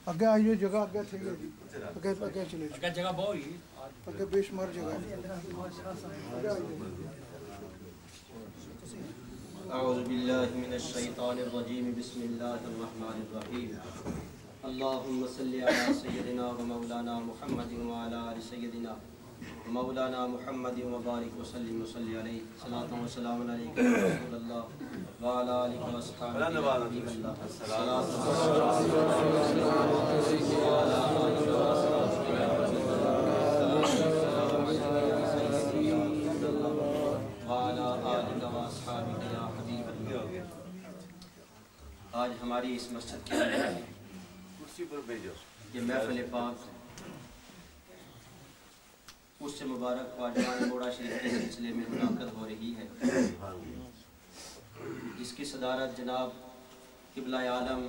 اگے آئیے جگہ اگے تھی اگے اگے چلے اگے جگہ بہت ہی اگے بے شمار جگہ اعوذ باللہ من الشیطان الرجیم بسم اللہ الرحمن الرحیم اللہم صلی علی سیدنا و مولانا محمد وعلی آل سیدنا مولانا محمد وبارک وسلم وصلی علیہ صلاة و سلام علیکہ رسول اللہ وعلی آلہ و اصحابہ حبیب اللہ صلاة و سلام آج ہماری اس مسجد کے اندر یہ محفل پاک اس سے مبارک واجبان موڑا شریف کے سلسلے میں منعقد ہو رہی ہے، جس کی صدارت جناب قبلہ عالم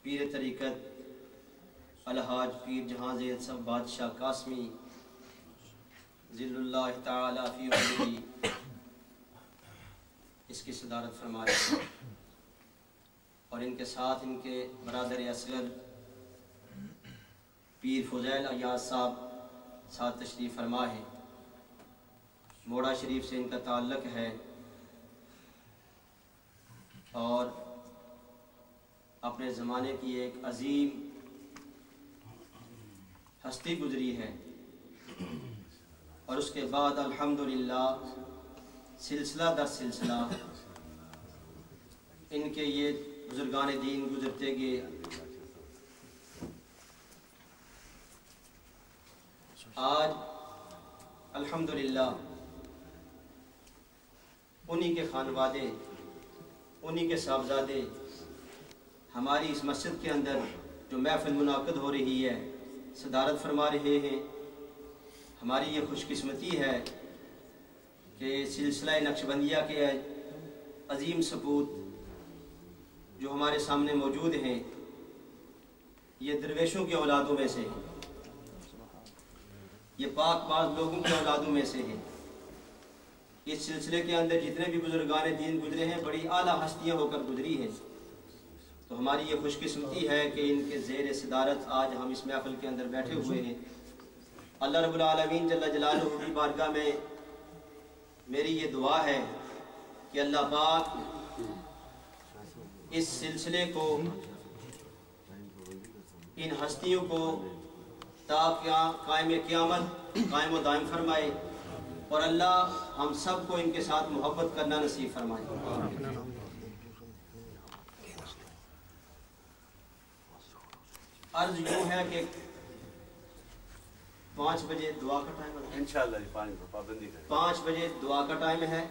پیر طریقت الحاج پیر جہاں زید صاحب بادشاہ قاسمی ذل اللہ تعالی فی عمرہ اس کی صدارت فرما رہے ہیں، اور ان کے ساتھ ان کے برادر اصغر پیر فضیل ایاز صاحب ساتھ تشریف فرما ہے۔ موڑا شریف سے ان کا تعلق ہے اور اپنے زمانے کی ایک عظیم ہستی گزری ہے، اور اس کے بعد الحمدللہ سلسلہ در سلسلہ ان کے یہ بزرگان دین گزرتے گئے۔ آج الحمدللہ انہی کے خانوادے، انہی کے صاحبزادے ہماری اس مسجد کے اندر جو محفل منعقد ہو رہی ہے صدارت فرما رہے ہیں۔ ہماری یہ خوش قسمتی ہے کہ سلسلہ نقشبندیہ کے عظیم سپوت جو ہمارے سامنے موجود ہیں یہ درویشوں کی اولادوں میں سے ہیں، یہ پاک باز لوگوں کی اولادوں میں سے ہیں۔ اس سلسلے کے اندر جتنے بھی بزرگان دین گزرے ہیں بڑی اعلیٰ ہستیاں ہو کر گزری ہیں، تو ہماری یہ خوش قسمتی ہے کہ ان کے زیر صدارت آج ہم اس محفل کے اندر بیٹھے ہوئے ہیں۔ اللہ رب العالمین جل جلالہ کی بارگاہ میں میری یہ دعا ہے کہ اللہ پاک اس سلسلے کو، ان ہستیوں کو تا قائم قیامت قائم و دائم فرمائے، اور اللہ ہم سب کو ان کے ساتھ محبت کرنا نصیب فرمائے۔ عرض یوں ہے کہ 5 بجے دعا کا ٹائم ہے انشاءاللہ، 5 بجے دعا کا ٹائم ہے،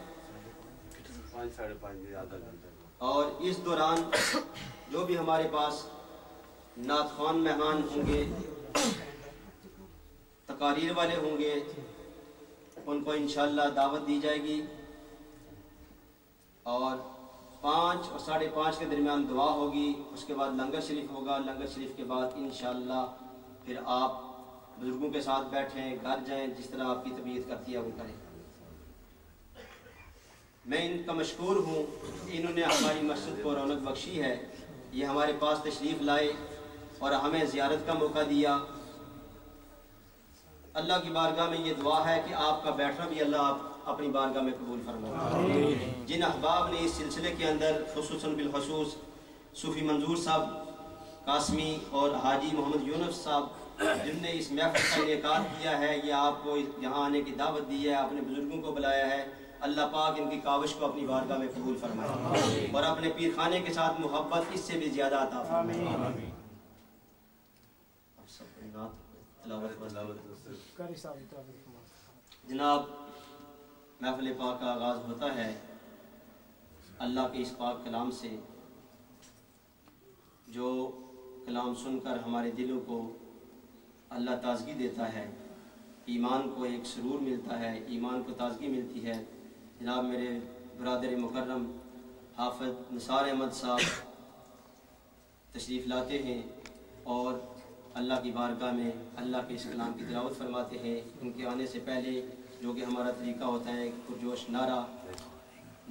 5 ساڑھے 5 آدھا گھنٹہ، اور اس دوران جو بھی ہمارے پاس نعت خوان مہمان ہوں گے، تقاریر والے ہوں گے، ان کو انشاءاللہ دعوت دی جائے گی، اور 5 اور 5:30 کے درمیان دعا ہوگی، اس کے بعد لنگر شریف ہوگا، لنگر شریف کے بعد انشاءاللہ پھر آپ بزرگوں کے ساتھ بیٹھیں، گھر جائیں، جس طرح آپ کی طبیعت کرتی ہے وہ کریں۔ میں ان کا مشکور ہوں، انہوں نے ہماری مسجد کو رونق بخشی ہے، یہ ہمارے پاس تشریف لائے اور ہمیں زیارت کا موقع دیا۔ اللہ کی بارگاہ میں یہ دعا ہے کہ آپ کا بیٹھنا بھی اللہ آپ اپنی بارگاہ میں قبول فرمائے۔ جن احباب نے اس سلسلے کے اندر خصوصاً بالخصوص صوفی منظور صاحب قاسمی اور حاجی محمد یونس صاحب جن نے اس محفل کا انعقاد کیا ہے، یہ آپ کو یہاں آنے کی دعوت دی ہے، اپنے بزرگوں کو بلایا ہے، اللہ پاک ان کی کاوش کو اپنی بارگاہ میں قبول فرمائے اور اپنے پیر خانے کے ساتھ محبت اس سے بھی زیادہ عطا فرمائے۔ جناب، محفل پاک کا آغاز ہوتا ہے اللہ کے اس پاک کلام سے، جو کلام سن کر ہمارے دلوں کو اللہ تازگی دیتا ہے، ایمان کو ایک سرور ملتا ہے، ایمان کو تازگی ملتی ہے۔ جناب میرے برادر مکرم حافظ نثار احمد صاحب تشریف لاتے ہیں اور اللہ کی بارگاہ میں اللہ کے اس کلام کی تلاوت فرماتے ہیں۔ ان کے آنے سے پہلے جو کہ ہمارا طریقہ ہوتا ہے پرجوش نعرہ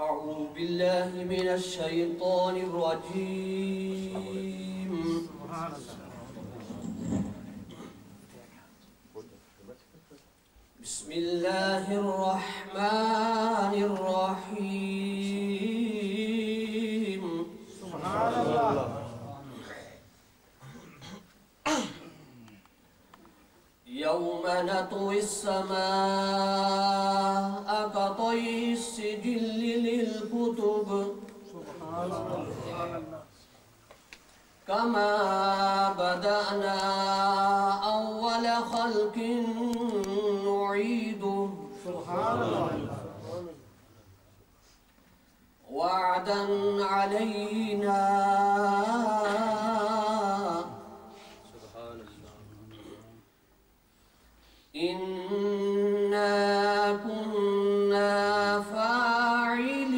أعوذ بالله من الشيطان الرجيم. بسم الله الرحمن الرحيم. سبحان الله. يوم نطوي السماء كطي السجل للكتب كما بدأنا أول خلق نعيده وعدا علينا إنا كنا فاعلين.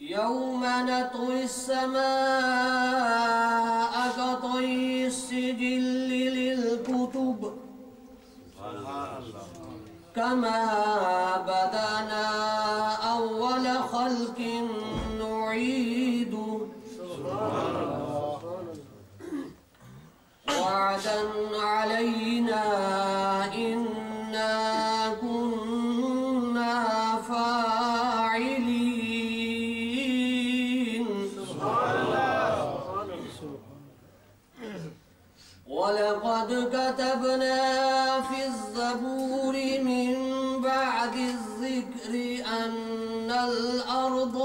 يوم نطوي السماء كطي السجل للكتب كما بدأنا أول خلق نعيد وعدا علينا إنا كنا فاعلين. ولقد كتبنا في الزبور من بعد الذكر أن الأرض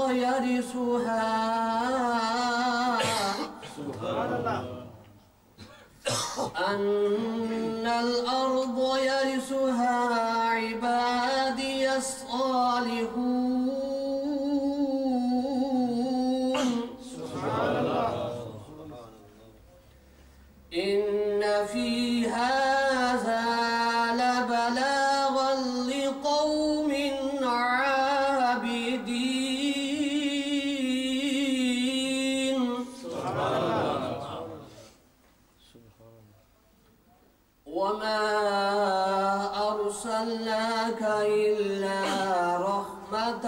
يرثها عبادي الصالحون. إن في هذا لبلاغا لقوم عابدين. وما أرسلناك إلا رحمة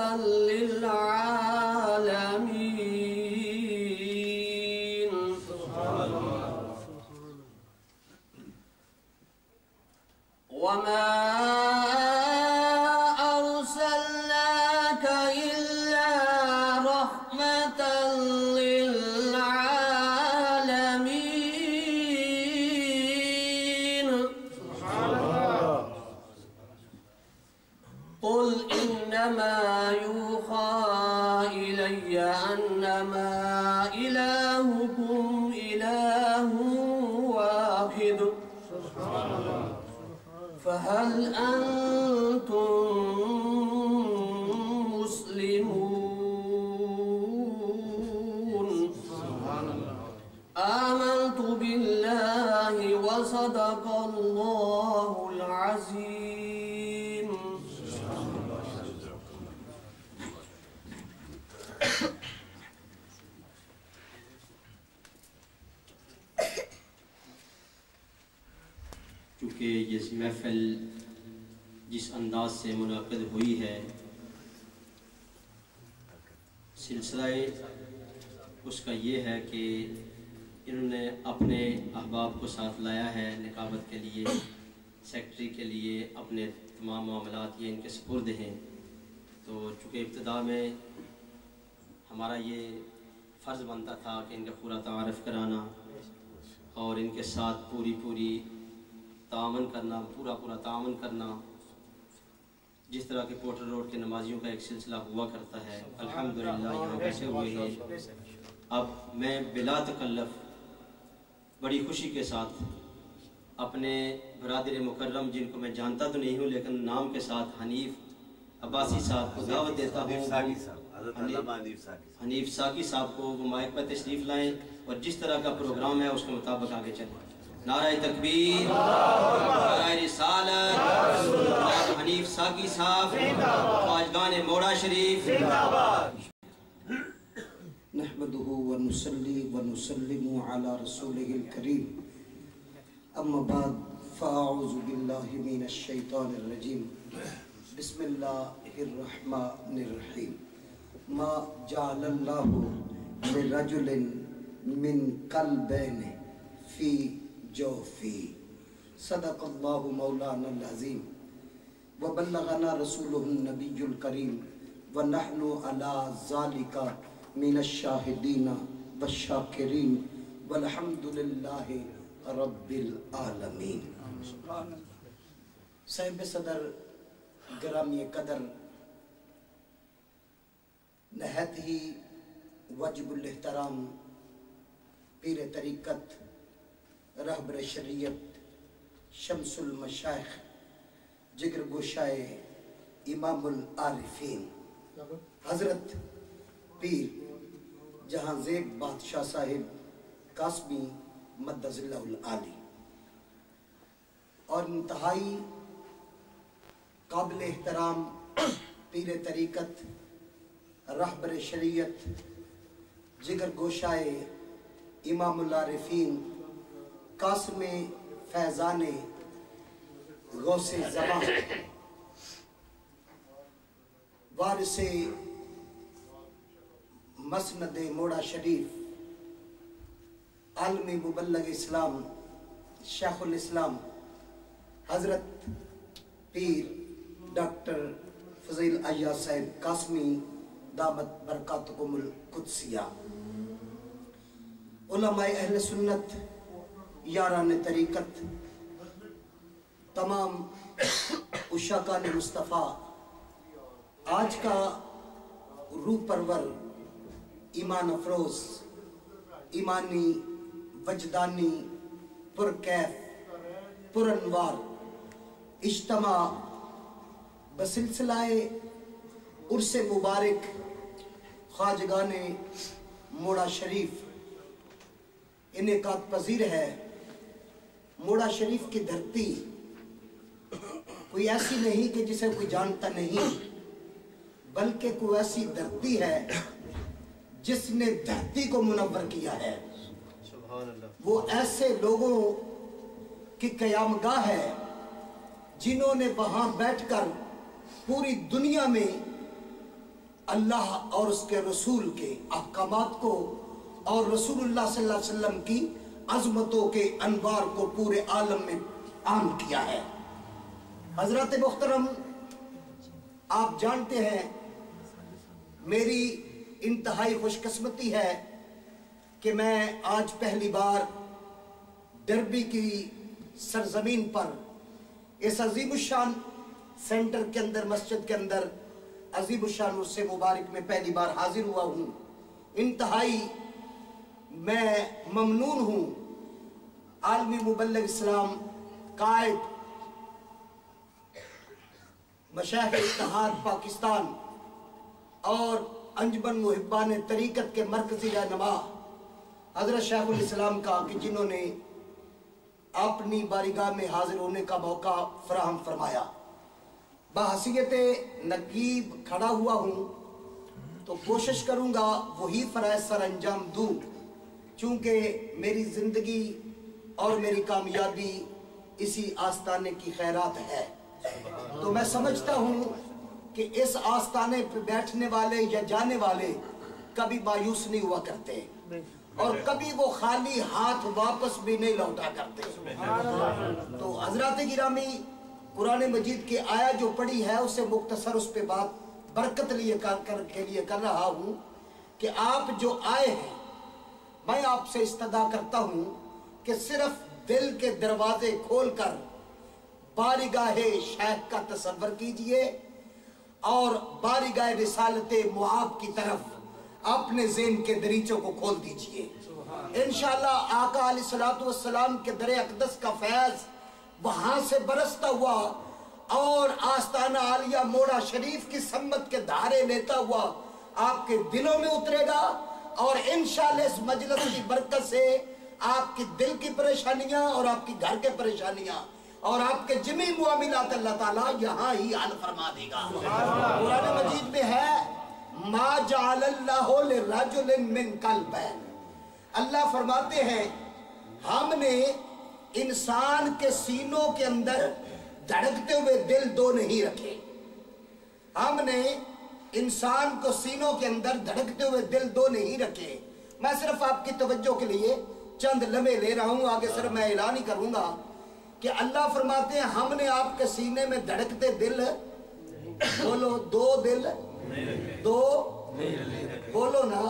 للعالمين. وما أرسلناك إلا رحمة للعالمين. قل إنما يوحى إلي أنما إلهكم إله واحد فهل أنتم مسلمون؟ آمنت بالله وصدق الله العظيم. چونکہ یہ محفل جس انداز سے منعقد ہوئی ہے، سلسلہ اس کا یہ ہے کہ انہوں نے اپنے احباب کو ساتھ لایا ہے نقابت کے لیے، سیکٹری کے لیے اپنے تمام معاملات یہ ان کے سپرد ہیں. تو چونکہ ابتدا میں ہمارا یہ فرض بنتا تھا کہ ان کا پورا تعارف کرانا اور ان کے ساتھ پوری تعاون کرنا، پورا تعاون کرنا، جس طرح کہ پورٹر روڈ کے نمازیوں کا ایک سلسلہ ہوا کرتا ہے. الحمدللہ یہاں ویسے ہوئے ہیں. اب میں بلا تکلف بڑی خوشی کے ساتھ اپنے برادر مکرم جن کو میں جانتا تو نہیں ہوں لیکن نام کے ساتھ حنیف عباسی صاحب کو دعوت دیتا ہوں. حنیف ساقی صاحب کو وہ مائک پر تشریف لائیں اور جس طرح کا پروگرام ہے اس کے مطابق آگے چلیں. نعرہ تکبیر، نعرہ رسالت، جناب حنیف ساقی صاحب، خواجگان موڑا شریف. نحمده ونصلي ونسلم على رسوله الكريم اما بعد فاعوذ بالله من الشيطان الرجيم بسم الله الرحمن الرحيم ما جعل الله لرجل من قلبين في جوفه صدق الله مولانا العظيم وبلغنا رسوله النبي الكريم ونحن على ذلك من الشاہدین والشاکرین والحمد للہ رب العالمین. صاحب صدر گرامی قدر، نہایت ہی واجب الاحترام پیر طریقت، رہبر شریعت، شمس المشائخ، جگر گوشائے امام العارفین حضرت پیر جہاں زیب بادشاہ صاحب قاسمی مدد اللہ العالی، اور انتہائی قابل احترام پیر طریقت، رہبر شریعت، جگر گوشائے امام العارفین، قاسم فیضان غوث زمان، وارث مسند موڑا شریف، عالمی مبلغ اسلام، شیخ الاسلام حضرت پیر ڈاکٹر فضیل عیاض صاحب قاسمی دامت برکاتکم القدسیہ، علماء اہل سنت، یاران طریقت، تمام عشاقان مصطفیٰ، آج کا روح پرور، ایمان افروز، ایمانی، وجدانی، پرکیف، پرانوار اجتماع بسلسلہ عرس مبارک خواجگان موڑا شریف انعقاد پذیر ہے. موڑا شریف کی دھرتی کوئی ایسی نہیں کہ جسے کوئی جانتا نہیں، بلکہ کوئی ایسی دھرتی ہے جس نے دھرتی کو منور کیا ہے. وہ ایسے لوگوں کی قیام گاہ ہے جنہوں نے وہاں بیٹھ کر پوری دنیا میں اللہ اور اس کے رسول کے احکامات کو اور رسول اللہ صلی اللہ علیہ وسلم کی عظمتوں کے انوار کو پورے عالم میں عام کیا ہے. حضرات محترم، آپ جانتے ہیں میری انتہائی خوش قسمتی ہے کہ میں آج پہلی بار ڈربی کی سرزمین پر اس عظیم الشان سینٹر کے اندر، مسجد کے اندر عظیم الشان عرس مبارک میں پہلی بار حاضر ہوا ہوں. انتہائی میں ممنون ہوں. عالمی مبلغ اسلام، قائد مشائخ اتحاد پاکستان اور انجمن محبان طریقت کے مرکزی رہنما حضرت شیخ الاسلام کا، کہ جنہوں نے اپنی بارگاہ میں حاضر ہونے کا موقع فراہم فرمایا. بحیثیت نقیب کھڑا ہوا ہوں تو کوشش کروں گا وہی فرائض سر انجام دوں، چونکہ میری زندگی اور میری کامیابی اسی آستانے کی خیرات ہے. تو میں سمجھتا ہوں کہ اس آستانے پہ بیٹھنے والے یا جانے والے کبھی مایوس نہیں ہوا کرتے اور کبھی وہ خالی ہاتھ واپس بھی نہیں لوٹا کرتے. تو حضرات گرامی، قرآن مجید کی آیت جو پڑھی ہے اسے مختصر اس پہ بات برکت کے لیے کر رہا ہوں کہ آپ جو آئے ہیں، میں آپ سے استدعا کرتا ہوں کہ صرف دل کے دروازے کھول کر بارگاہ شیخ کا تصور کیجئے اور بارگاہ رسالت معاب کی طرف اپنے ذہن کے دریچوں کو کھول دیجئے. انشاءاللہ آقا علیہ الصلوۃ والسلام کے در اقدس کا فیض وہاں سے برستا ہوا اور آستانہ عالیہ موڑا شریف کی سمت کے دھارے لیتا ہوا آپ کے دلوں میں اترے گا، اور انشاءاللہ اس مجلس کی برکت سے آپ کی دل کی پریشانیاں اور آپ کی گھر کے پریشانیاں اور آپ کے جمی معاملات اللہ تعالیٰ یہاں ہی حل فرما دے گا۔ قرآن مجید میں ہے ما جعل اللہ لرجل من قلبین، اللہ فرماتے ہیں ہم نے انسان کے سینوں کے اندر دھڑکتے ہوئے دل دو نہیں رکھے، ہم نے انسان کو سینوں کے اندر دھڑکتے ہوئے دل دو نہیں رکھے۔ میں صرف آپ کی توجہ کے لیے چند لمحے لے رہا ہوں، آگے صرف میں اعلان ہی کروں گا کہ اللہ فرماتے ہیں ہم نے آپ کے سینے میں دھڑکتے دل، بولو دو دل، دو بولو نا،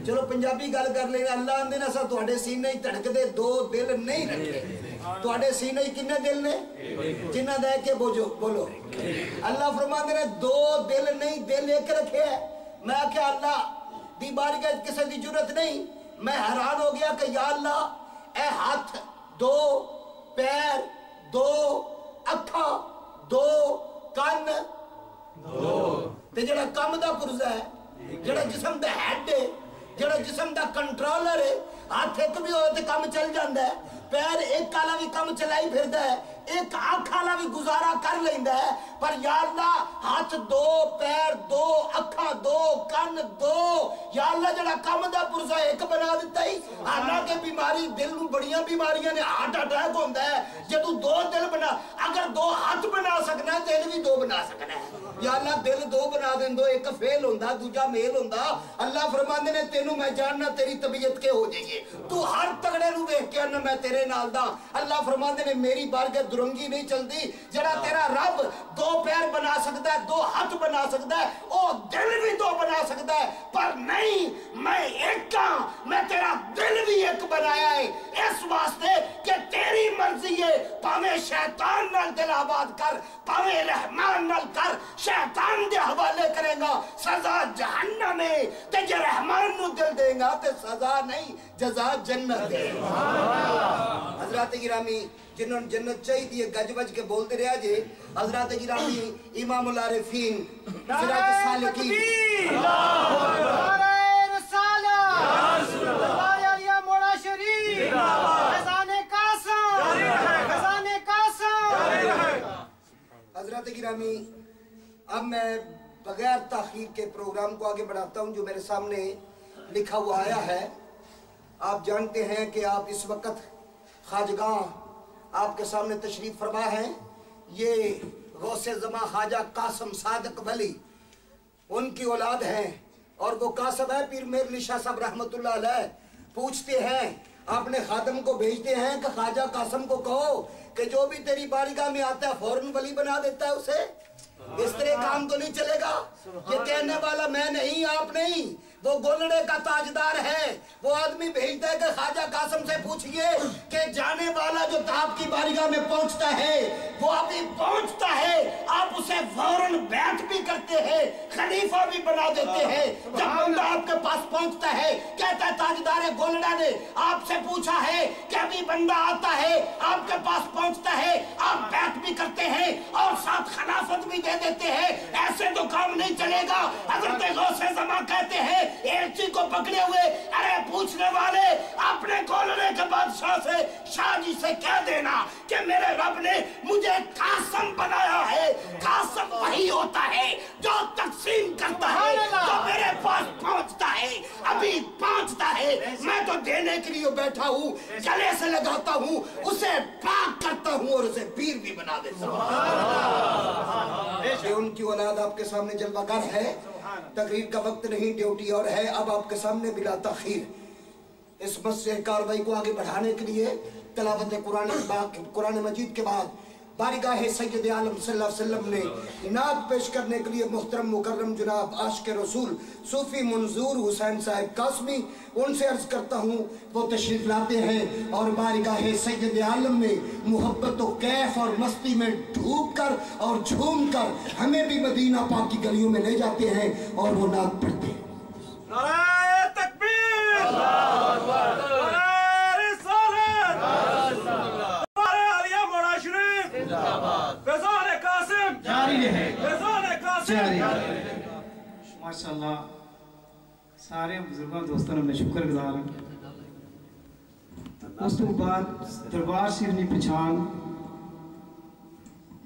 چلو پنجابی گل کر لیں، اللہ آندے نا سا تواڈے سینے دھڑکتے دو دل نہیں رکھے، تواڈے سینے کنے دل نے جنہ دے کے بولو، اللہ فرماتے ہیں دو دل نہیں دل ایک رکھے ہے۔ میں کیا اللہ دی بارگاہ کسی دی جرت نہیں، میں حیران ہو گیا کہ یا اللہ اے ہاتھ دو، پیر دو، اکھا دو، کن دو، تے جڑا کم دا پرزا ہے، جڑا جسم دا ہیڈ ہے، جڑا جسم دا کنٹرولر ہے، ہاتھ ایک بھی ہوئے تے کم چل جاندہ ہے، پیر ایک کالا بھی کم چلائی پھردہ ہے، ایک آنکھ والا بھی گزارا کر لیندہ ہے، پر یا اللہ ہاتھ دو، پیر دو، اکھا دو، کن دو، یا اللہ جڑا کم دا پرزا ایک بنا دیتا ہی، حالانکہ بیماری دل نو بڑیاں بیماریاں نے ہارٹ اٹیک ہوندہ ہے، جدو دو دل بنا، اگر دو ہاتھ بنا سکنا ہے دل بھی دو بنا سکنا ہے، یا اللہ دل دو بنا دیں دو، ایک فیل ہوندہ دوجا میل ہوندہ، اللہ فرماندے نے تینوں میں جاننا تیری طبیعت کے ہو جائیے، تو ہر تگڑے نو دیکھ کے انہا میں تیرے نال دا، اللہ فرماندے نے میری بارگاہ درنگی نہیں چل دی، جڑا تیرا رب دو پیر بنا سکتا ہے، دو ہاتھ بنا سکتا ہے، او دل بھی دو بنا سکتا ہے، پر نہیں میں ایک کہاں، میں تیرا دل بھی ایک بنایا ہے، اس واسطے کہ تیری مرضی ہے، پاوے شیطان نال دل آباد کر، پاوے رحمان نال کر، شیطان دے حوالے کرے گا سزا جہنم ہے، تے جے رحمان نو دل دے گا تے سزا نہیں جزا جنت دے گا۔ حضرات گرامی جنہوں نے جنت چاہی دیئے گج بج کے بولتے رہا جے، حضرات گرامی امام العارفین سراج السالکین نعرہ رسالہ اللہ علیہ مولا شریف خزان قاسم حضرات گرامی اب میں بغیر تاخیر کے پروگرام کو آگے بڑھاتا ہوں جو میرے سامنے لکھا ہوا آیا ہے۔ آپ جانتے ہیں کہ آپ اس وقت خواجگاہ آپ کے سامنے تشریف فرما ہے، یہ غوث زمان خواجہ قاسم صادق ولی ان کی اولاد ہیں، اور وہ قاسم ہے پیر میر علی شاہ صاحب رحمت اللہ علیہ پوچھتے ہیں، اپنے خادم کو بھیجتے ہیں کہ خواجہ قاسم کو کہو کہ جو بھی تیری بارگاہ میں آتا ہے فوراً ولی بنا دیتا ہے اسے، اس طرح کام تو نہیں چلے گا۔ یہ کہنے والا میں نہیں آپ نہیں، وہ گولڑے کا تاجدار ہے، وہ آدمی بھیجتا ہے کہ خواجہ قاسم سے پوچھئے کہ جانے والا جو آپ کی بارگاہ میں پہنچتا ہے وہ ابھی پہنچتا ہے، آپ اسے فوراً بیعت بھی کرتے ہیں، خلیفہ بھی بنا دیتے ہیں۔ جب بندہ آپ کے پاس پہنچتا ہے کہتا ہے تاجدار گولڑا نے آپ سے پوچھا ہے کہ ابھی بندہ آتا ہے، آپ کے پاس پہنچتا ہے، آپ بیعت بھی کرتے ہیں اور ساتھ خلافت بھی دے دیتے ہیں، ایسے تو کام نہیں چلے گا۔ حضرت غوث زمان کہتے ہیں ایلچی کو پکڑے ہوئے، ارے پوچھنے والے اپنے گولڑے کے بادشاہ سے شاہ جی سے کہہ دینا کہ میرے رب نے مجھے قاسم بنایا ہے، قاسم وہی ہوتا ہے جو تقسیم کرتا ہے، جو میرے پاس پہنچتا ہے، ابھی پہنچتا ہے، میں تو دینے کے لیے بیٹھا ہوں، گلے سے لگاتا ہوں، اسے پاک کرتا ہوں اور اسے پیر بھی بنا دیتا ہوں۔ یہ ان کی اولاد آپ کے سامنے جلوہ گر ہے، تقریر کا وقت نہیں، ڈیوٹی اور ہے۔ اب آپ کے سامنے بلا تاخیر اس مسئلے کاروائی کو آگے بڑھانے کے لیے تلاوت قرآن مجید کے بعد بارگاہ سید عالم صلی اللہ علیہ وسلم نے نعت پیش کرنے کے لیے محترم مکرم جناب عاشق رسول صوفی منظور حسین صاحب قاسمی ان سے عرض کرتا ہوں وہ تشریف لاتے ہیں اور بارگاہ سید عالم میں محبت و کیف اور مستی میں ڈوب کر اور جھوم کر ہمیں بھی مدینہ پاک کی گلیوں میں لے جاتے ہیں اور وہ نعت پڑھتے ہیں۔ نعرہ تکبیر! اللہ اکبر! ماشاءاللہ سارے بزرگوں دوستوں نے میں شکر گزار ہوں. اس تو بعد دربار شریف کی پہچان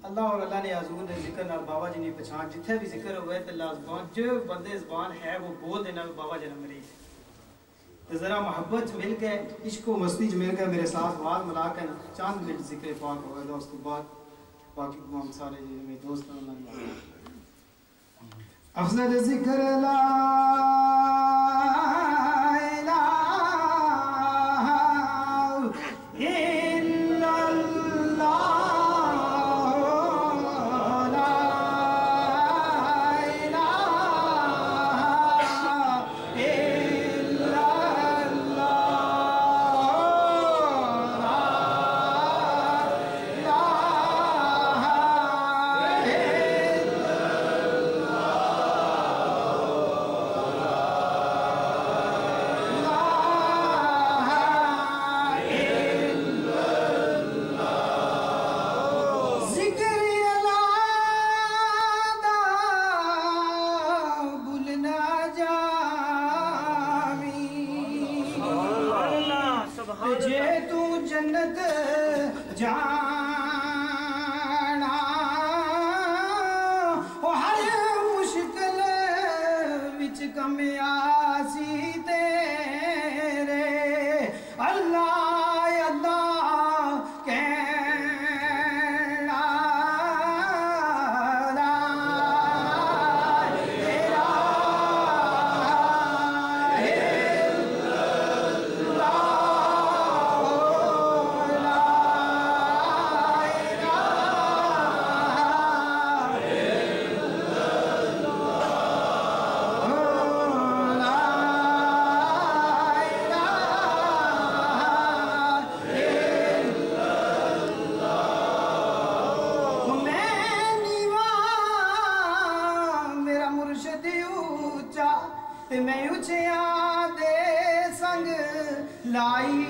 اللہ اور اللہ نے حضور نے ذکر نال بابا جی نے پہچان جتھے بھی ذکر ہوئے تو زبان جو بندے زبان ہے وہ بول دینا بابا جی نے مری. تو ذرا محبت مل کے عشق و مستی مل کے میرے ساتھ بات ملا کے چاند منٹ ذکر پاک ہوئے گا. اس کے بعد باقی تمام سارے میرے دوست افضل ذکر لا الہ الا اللہ لا الہ الا جے تو جنت جانا او ہر مشکل وچ کم آسی تیرے اللہ اللہ کہنا لا میں اچھیاں دے سنگ لائی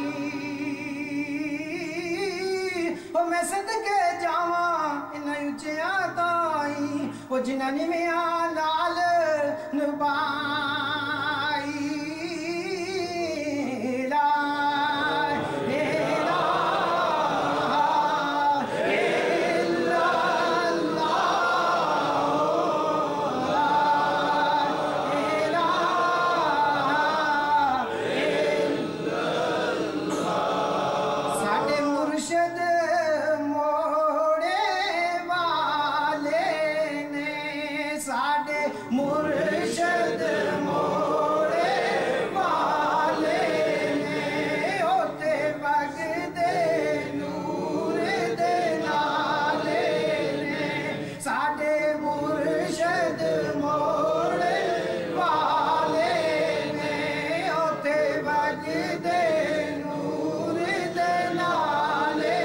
او میں صدقے جاواں انہاں اچھیاں تائی او جنہاں نمیاں نال نبائی لا مرشد موڑے والے نے ہوتے بگ دے نور دے نالے نے ساڈے مرشد موڑے والے نے ہوتے بگ دے نور دے نالے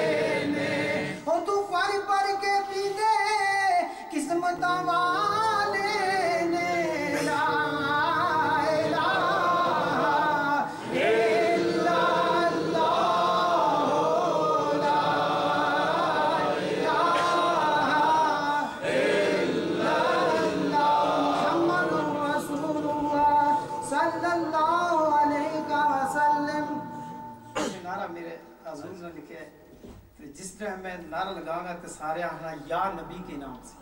نے او تو پر پر کے پیندے قسمتاں جس طرح میں نعرہ لگاؤں گا تو سارے آنا یا نبی کے نام سے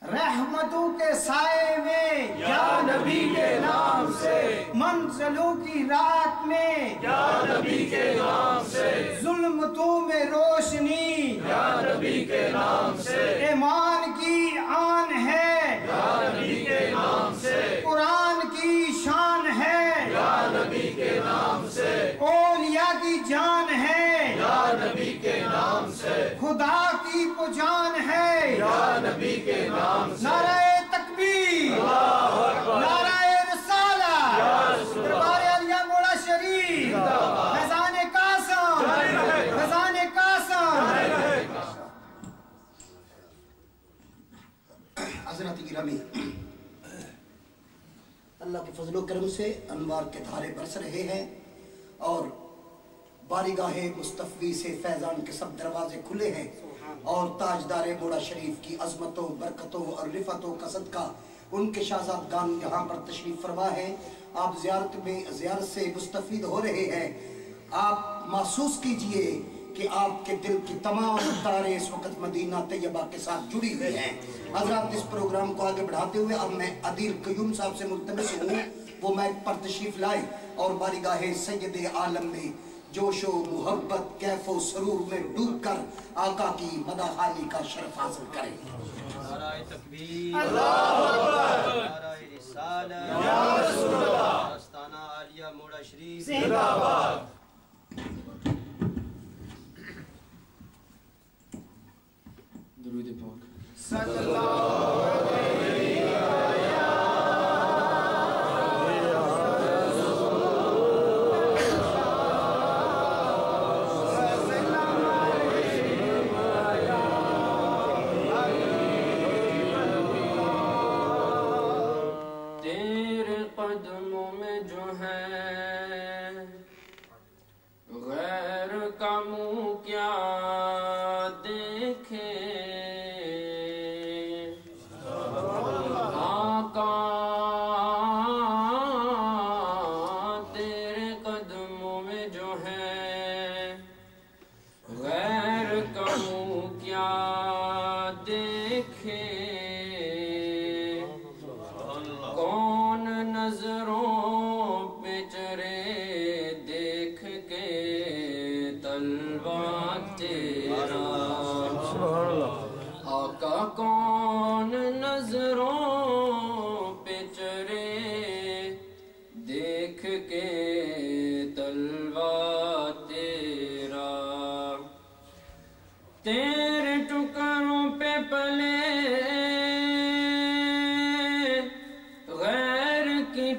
رحمتوں کے سائے میں یا نبی کے نام سے منزلوں کی رات میں یا نبی کے نام سے ظلمتوں میں روشنی یا نبی کے نام سے ایمان کی آن ہے یا نبی کے نام سے قرآن کی شان ہے یا نبی کے نام سے اولیاء کی جان ہے یا نبی کے نام سے خدا کی پہچان ہے یا نبی کے نام سے نعرہ تکبیر نعرہ رسالہ دربار علیہ مولا شریف فیضان قاسم فیضان قاسم. حضرت گرامی اللہ کے فضل و کرم سے انوار کے دھارے برس رہے ہیں اور بارگاہ مصطفی سے فیضان کے سب دروازے کھلے ہیں. اور تاجدار موڑا شریف کی عظمتوں برکتوں اور رفتوں کا صدقہ ان کے شہزادگان یہاں پر تشریف فرما ہے. آپ زیارت سے مستفید ہو رہے ہیں. آپ محسوس کیجئے کہ آپ کے دل کی تمام تاریں اس وقت مدینہ طیبہ کے ساتھ جڑی ہوئی ہیں. حضرات اس پروگرام کو آگے بڑھاتے ہوئے اب میں عدیل قیوم صاحب سے ملتمس ہوں وہ مائک پر تشریف لائے اور بارگاہ سید عالم میں جوش و محبت کیف و سرور میں ڈوب کر آقا کی مداحالی کا شرف حاصل کریں. نعرہ تکبیر، اللہ اکبر، نعرہ رسالت، یا رسول اللہ، آستانہ عالیہ موڑا شریف زندہ باد. درود پاک صلی اللہ علیہ قدموں میں جو ہے غیر کا منہ کیا دیکھے آقا تیرے قدموں میں جو ہے غیر کا منہ کیا دیکھے نظروں پہ چرے دیکھ کے طلبہ تیرا آقا کون نظروں پہ چرے دیکھ کے طلبہ تیرا تیرے ٹکڑوں پہ پلے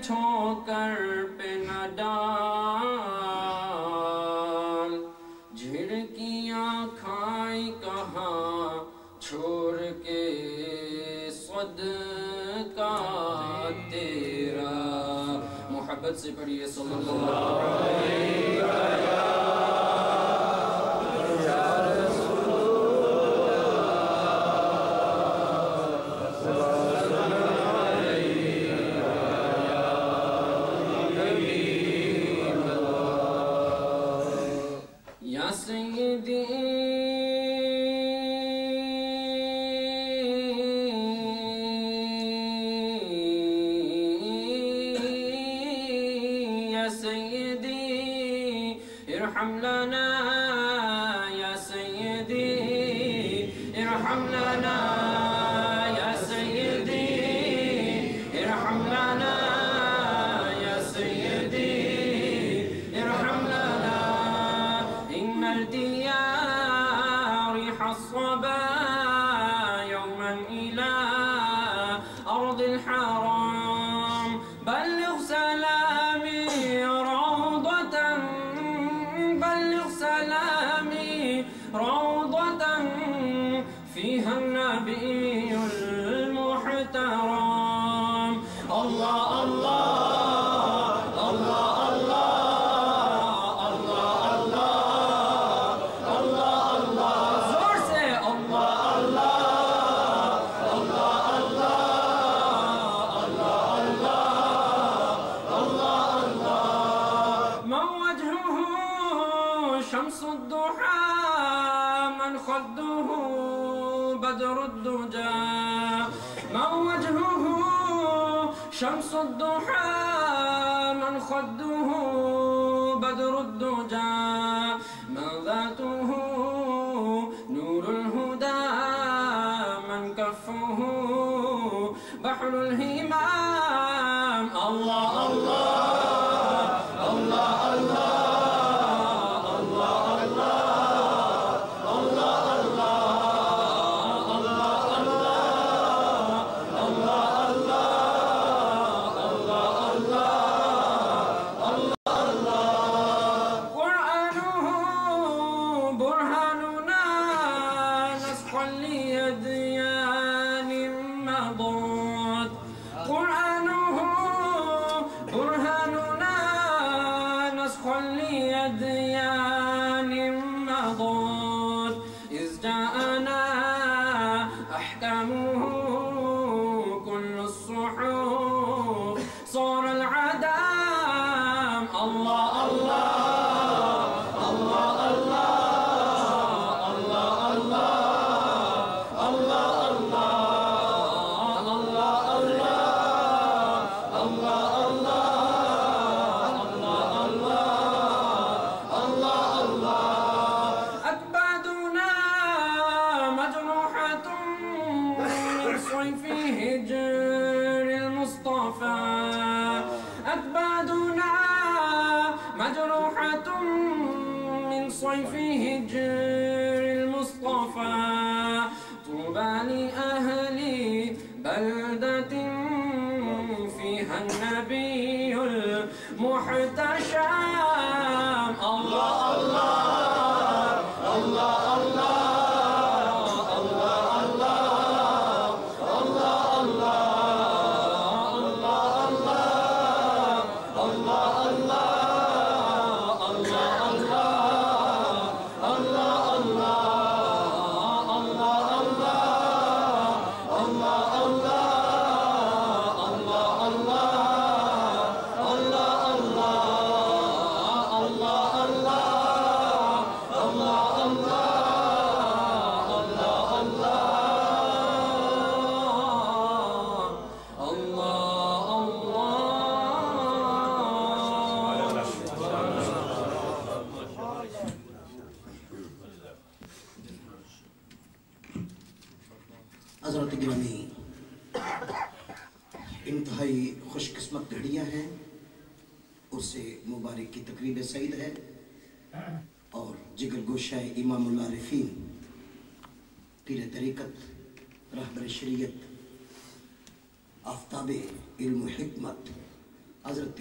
ٹھوکر پہ نہ ڈال جھڑکیاں کھائی کہاں چھوڑ کے صدقہ تیرا. محبت سے پڑھیے صلی اللہ علیہ وسلم. ارحم لنا یا سیدی ارحم لنا یا سیدی ارحم لنا یا سیدی ارحم لنا ان الديار حصبا يوما الى ارض الحرام بلغ سلامي روضة فيها النبي المحترم. الله الله الله الله الله الله الله الله زور سے الله الله الله الله الله الله الله من وجهه شمس الضحى من خده بدر الدجى من وجهه شمس الضحى من خده بدر الدجى من ذاته نور الهدى من كفه بحر الهمام. الله الله الله الله قرآنه برهان المصطفى أكبادنا مجروحة من صيف هجر المصطفى طوبى لأهل بلدة فيها النبي المحتشم الله الله الله حضرت گرامی، انتہائی خوش قسمت گھڑیاں ہیں، اس سے مبارک کی تقریب سعید ہے اور جگر گوشہ امام العارفین پیر طریقت رہبر شریعت آفتاب علم و حکمت حضرت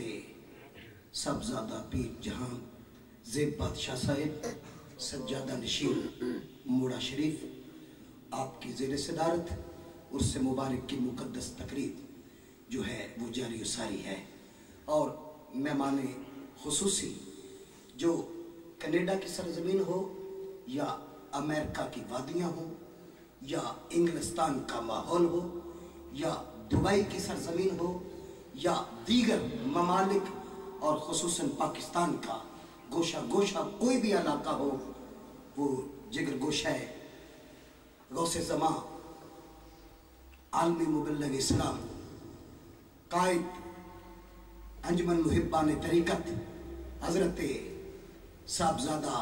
صاحبزادہ پیر جہاں زیب بادشاہ صاحب سجادہ نشین موڑا شریف آپ کی زیر صدارت اس سے مبارک کی مقدس تقریب جو ہے وہ جاری و ساری ہے، اور مہمان خصوصی جو کینیڈا کی سرزمین ہو یا امریکہ کی وادیاں ہوں یا انگلستان کا ماحول ہو یا دبئی کی سرزمین ہو یا دیگر ممالک اور خصوصاً پاکستان کا گوشہ گوشہ کوئی بھی علاقہ ہو، وہ جگر گوشہ ہے غوث زمان عالمی مبلغ اسلام قائد انجمن محبان طریقت حضرت صاحبزادہ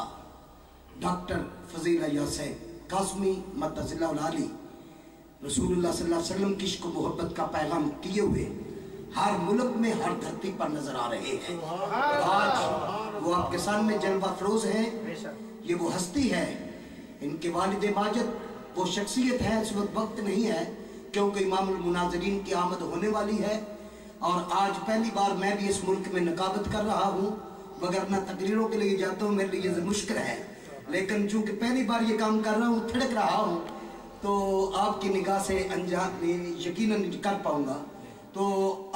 ڈاکٹر فضیلہ یاسین قاسمی مدد اللہ العالی رسول اللہ صلی اللہ علیہ وسلم کی عشق و محبت کا پیغام کیے ہوئے ہر ملک میں ہر دھرتی پر نظر آ رہے ہیں۔ آج وہ آپ کے سامنے جلوہ افروز ہیں، یہ وہ ہستی ہے، ان کے والد ماجد وہ شخصیت ہے، اس وقت نہیں ہے کیونکہ امام المناظرین کی آمد ہونے والی ہے، اور آج پہلی بار میں بھی اس ملک میں نقابت کر رہا ہوں، وگرنہ تقریروں کے لیے جاتا ہوں، میرے لیے یہ مشکل ہے، لیکن چونکہ پہلی بار یہ کام کر رہا ہوں، تھڑک رہا ہوں، تو آپ کی نگاہ سے انجام یقیناً کر پاؤں گا۔ تو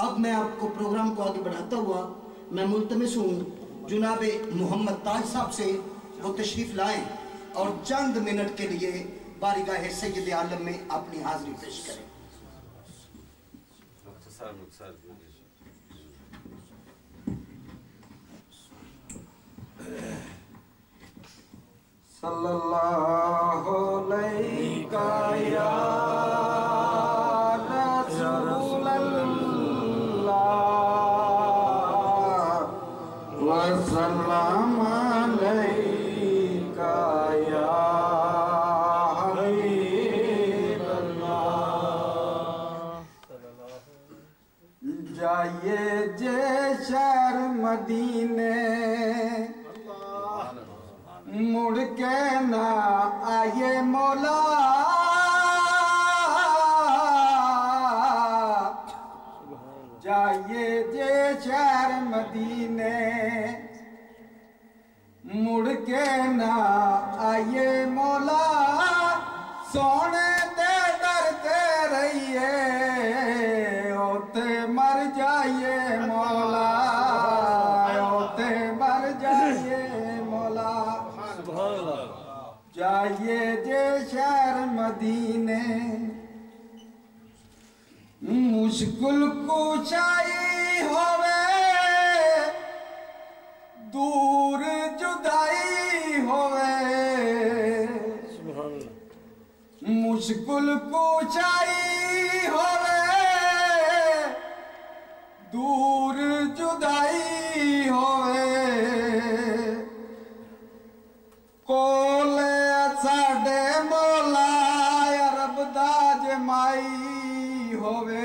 اب میں آپ کو پروگرام کو آگے بڑھاتا ہوا میں ملتمس ہوں جناب محمد تاج صاحب سے وہ تشریف لائیں اور چند منٹ کے لیے بارگاہ سید عالم میں اپنی حاضری پیش کریں۔ صلی اللہ علیہ یا رسول اللہ وسلم علیک یا حبیب اللہ۔ جائیے جے شہر مدینے مڑ کے نہ آئے مولا، جائیے جے شہر مدینے مڑ کے نہ آئے مولا، سونے دے ڈرتے رہیے اوتے مر جائیے مولا، اوتے مر جائیے مولا۔ جائیے جے شہر مدینے مشکل کشائی ہوئے دور جدائی ہوئے، مشکل کشائی ہوئے دور جدائی ہوئے، کولے ساڈے مولا عرب دا جمائی ہوئے،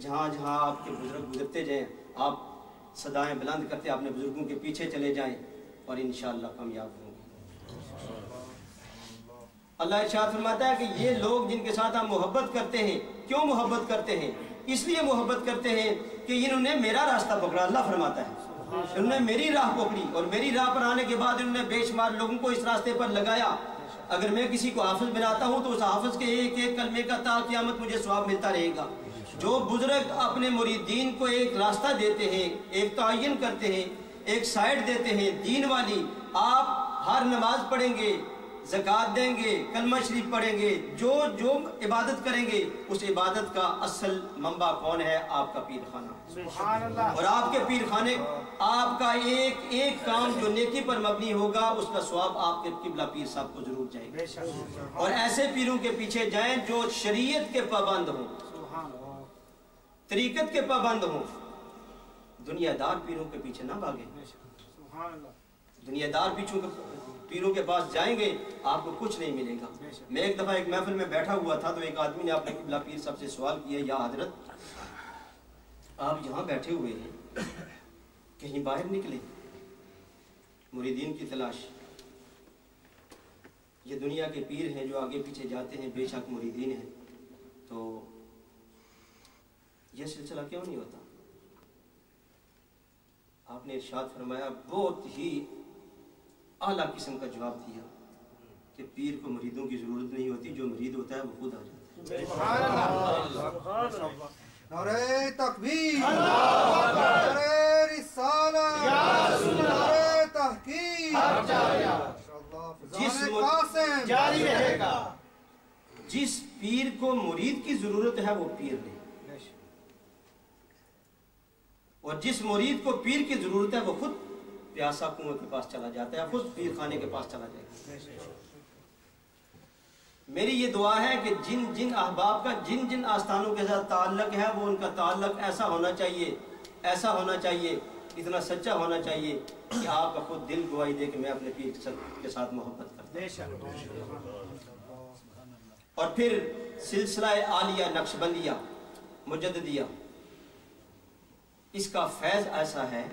جہاں جہاں آپ کے بزرگ گزرتے جائیں آپ صدائیں بلند کرتے اپنے بزرگوں کے پیچھے چلے جائیں اور انشاءاللہ کامیاب ہوں گے۔ اللہ ارشاد فرماتا ہے کہ یہ لوگ جن کے ساتھ آپ محبت کرتے ہیں، کیوں محبت کرتے ہیں؟ اس لیے محبت کرتے ہیں کہ انہوں نے میرا راستہ پکڑا۔ اللہ فرماتا ہے انہوں نے میری راہ پکڑی اور میری راہ پر آنے کے بعد انہوں نے بے شمار لوگوں کو اس راستے پر لگایا۔ اگر میں کسی کو حافظ بناتا ہوں تو اس حافظ کے ایک ایک کلمے کا تا قیامت مجھے ثواب ملتا رہے گا۔ جو بزرگ اپنے مریدین کو ایک راستہ دیتے ہیں، ایک تعین کرتے ہیں، ایک سائٹ دیتے ہیں دین والی، آپ ہر نماز پڑھیں گے، زکوٰۃ دیں گے، کلمہ شریف پڑھیں گے، جو عبادت کریں گے، اس عبادت کا اصل منبع کون ہے؟ آپ کا پیر خانہ۔ اور آپ کے پیر خانے آپ کا ایک ایک کام جو نیکی پر مبنی ہوگا اس کا ثواب آپ کے قبلہ پیر صاحب کو ضرور جائے گا۔ اور ایسے پیروں کے پیچھے جائیں جو شریعت کے پابند ہوں، طریقت کے پابند ہوں۔ دنیا دار پیروں کے پیچھے نہ بھاگیں۔ دنیا دار پیروں کے پاس جائیں گے آپ کو کچھ نہیں ملے گا۔ میں ایک دفعہ ایک محفل میں بیٹھا ہوا تھا تو ایک آدمی نے اپنے قبلہ پیر صاحب سے سوال کیا، یا حضرت آپ یہاں بیٹھے ہوئے ہیں، کہیں باہر نکلے، مریدین کی تلاش۔ یہ دنیا کے پیر ہیں جو آگے پیچھے جاتے ہیں، بے شک مریدین ہیں، تو یہ سلسلہ کیوں نہیں ہوتا؟ آپ نے ارشاد فرمایا، بہت ہی اعلیٰ قسم کا جواب دیا کہ پیر کو مریدوں کی ضرورت نہیں ہوتی، جو مرید ہوتا ہے وہ خود آ جاتا ہے۔ نعرہ تکبیر، نعرہ رسالت، نعرہ تحقیق، جس پیر کو مرید کی ضرورت ہے وہ پیر نہیں، اور جس مرید کو پیر کی ضرورت ہے وہ خود پیاسا کنویں کے پاس چلا جاتا ہے، خود پیر خانے کے پاس چلا جائے گا۔ میری یہ دعا ہے کہ جن جن احباب کا جن جن آستانوں کے ساتھ تعلق ہے وہ ان کا تعلق ایسا ہونا چاہیے، ایسا ہونا چاہیے، اتنا سچا ہونا چاہیے کہ آپ کا خود دل گواہی دے کہ میں اپنے پیر کے ساتھ محبت کرتا ہوں۔ اور پھر سلسلہ عالیہ نقشبندیہ مجددیہ، اس کا فیض ایسا ہے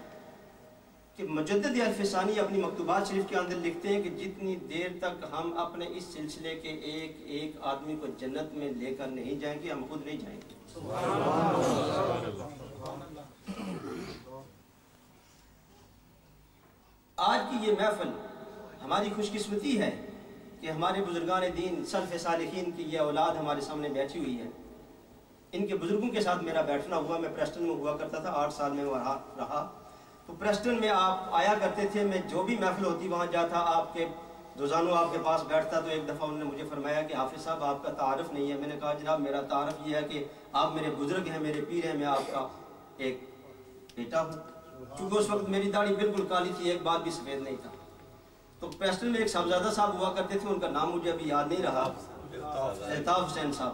کہ مجدد الفسانی اپنی مکتوبات شریف کے اندر لکھتے ہیں کہ جتنی دیر تک ہم اپنے اس سلسلے کے ایک ایک آدمی کو جنت میں لے کر نہیں جائیں گے ہم خود نہیں جائیں گے۔ آج کی یہ محفل ہماری خوش قسمتی ہے کہ ہمارے بزرگان دین سلف صالحین کی یہ اولاد ہمارے سامنے بیٹھی ہوئی ہے۔ ان کے بزرگوں کے ساتھ میرا بیٹھنا ہوا، میں پریسٹن میں ہوا کرتا تھا، 8 سال میں وہاں رہا، تو پریسٹن میں آپ آیا کرتے تھے، میں جو بھی محفل ہوتی وہاں جاتا، آپ کے دوزانوں آپ کے پاس بیٹھتا، تو ایک دفعہ انہوں نے مجھے فرمایا کہ حافظ صاحب آپ کا تعارف نہیں ہے۔ میں نے کہا جناب میرا تعارف یہ ہے کہ آپ میرے بزرگ ہیں، میرے پیر ہیں، میں آپ کا ایک بیٹا ہوں۔ چونکہ اس وقت میری داڑھی بالکل کالی تھی، ایک بات بھی سفید نہیں تھا۔ تو پریسٹن میں ایک صاحبزادہ صاحب ہوا کرتے تھے، ان کا نام مجھے ابھی یاد نہیں رہا، الطاف حسین صاحب۔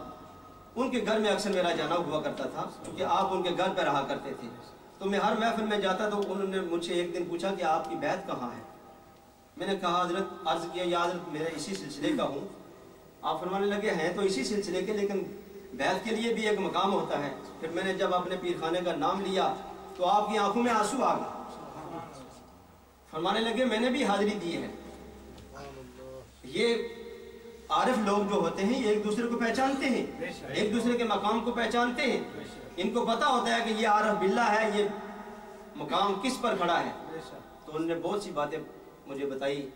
ان کے گھر میں اکثر میرا جانا ہوا کرتا تھا کیونکہ آپ ان کے گھر پہ رہا کرتے تھے، تو میں ہر محفل میں جاتا تو انہوں نے مجھ سے ایک دن پوچھا کہ آپ کی بیعت کہاں ہے؟ میں نے کہا حضرت عرض کیا یا حضرت میں اسی سلسلے کا ہوں۔ آپ فرمانے لگے ہیں تو اسی سلسلے کے، لیکن بیعت کے لیے بھی ایک مقام ہوتا ہے۔ پھر میں نے جب اپنے پیر خانے کا نام لیا تو آپ کی آنکھوں میں آنسو آ گئے، فرمانے لگے میں نے بھی حاضری دی ہے۔ یہ عارف لوگ جو ہوتے ہیں یہ ایک دوسرے کو پہچانتے ہیں، ایک دوسرے کے مقام کو پہچانتے ہیں، ان کو پتا ہوتا ہے کہ یہ عارف باللہ ہے، یہ مقام کس پر کھڑا ہے۔ تو انہوں نے بہت سی باتیں مجھے بتائی،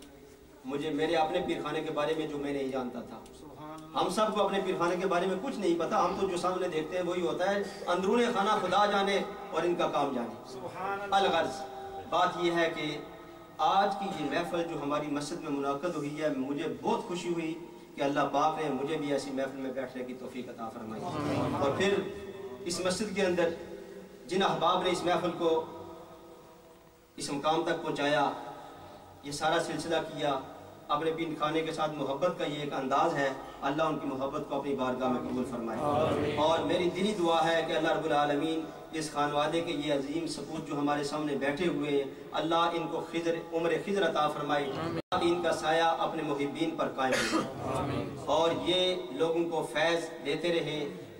مجھے میرے اپنے پیر خانے کے بارے میں جو میں نہیں جانتا تھا۔ ہم سب کو اپنے پیر خانے کے بارے میں کچھ نہیں پتا، ہم تو جو سامنے دیکھتے ہیں وہی ہوتا ہے، اندرون خانہ خدا جانے اور ان کا کام جانے۔ الغرض بات یہ ہے کہ آج کی یہ محفل جو ہماری مسجد میں منعقد ہوئی ہے، مجھے بہت خوشی ہوئی کہ اللہ پاک نے مجھے بھی ایسی محفل میں بیٹھنے کی توفیق عطا فرمائی۔ اور پھر اس مسجد کے اندر جن احباب نے اس محفل کو اس مقام تک پہنچایا، یہ سارا سلسلہ کیا، اپنے پیر خانے کے ساتھ محبت کا یہ ایک انداز ہے، اللہ ان کی محبت کو اپنی بارگاہ میں قبول فرمائے۔ اور میری دلی دعا ہے کہ اللہ رب العالمین اس خانوادے کے یہ عظیم سپوت جو ہمارے سامنے بیٹھے ہوئے ہیں، اللہ ان کو عمر خضر عطا فرمائے، ان کا سایہ اپنے محبین پر قائم رہے، اور یہ لوگوں کو فیض دیتے رہیں،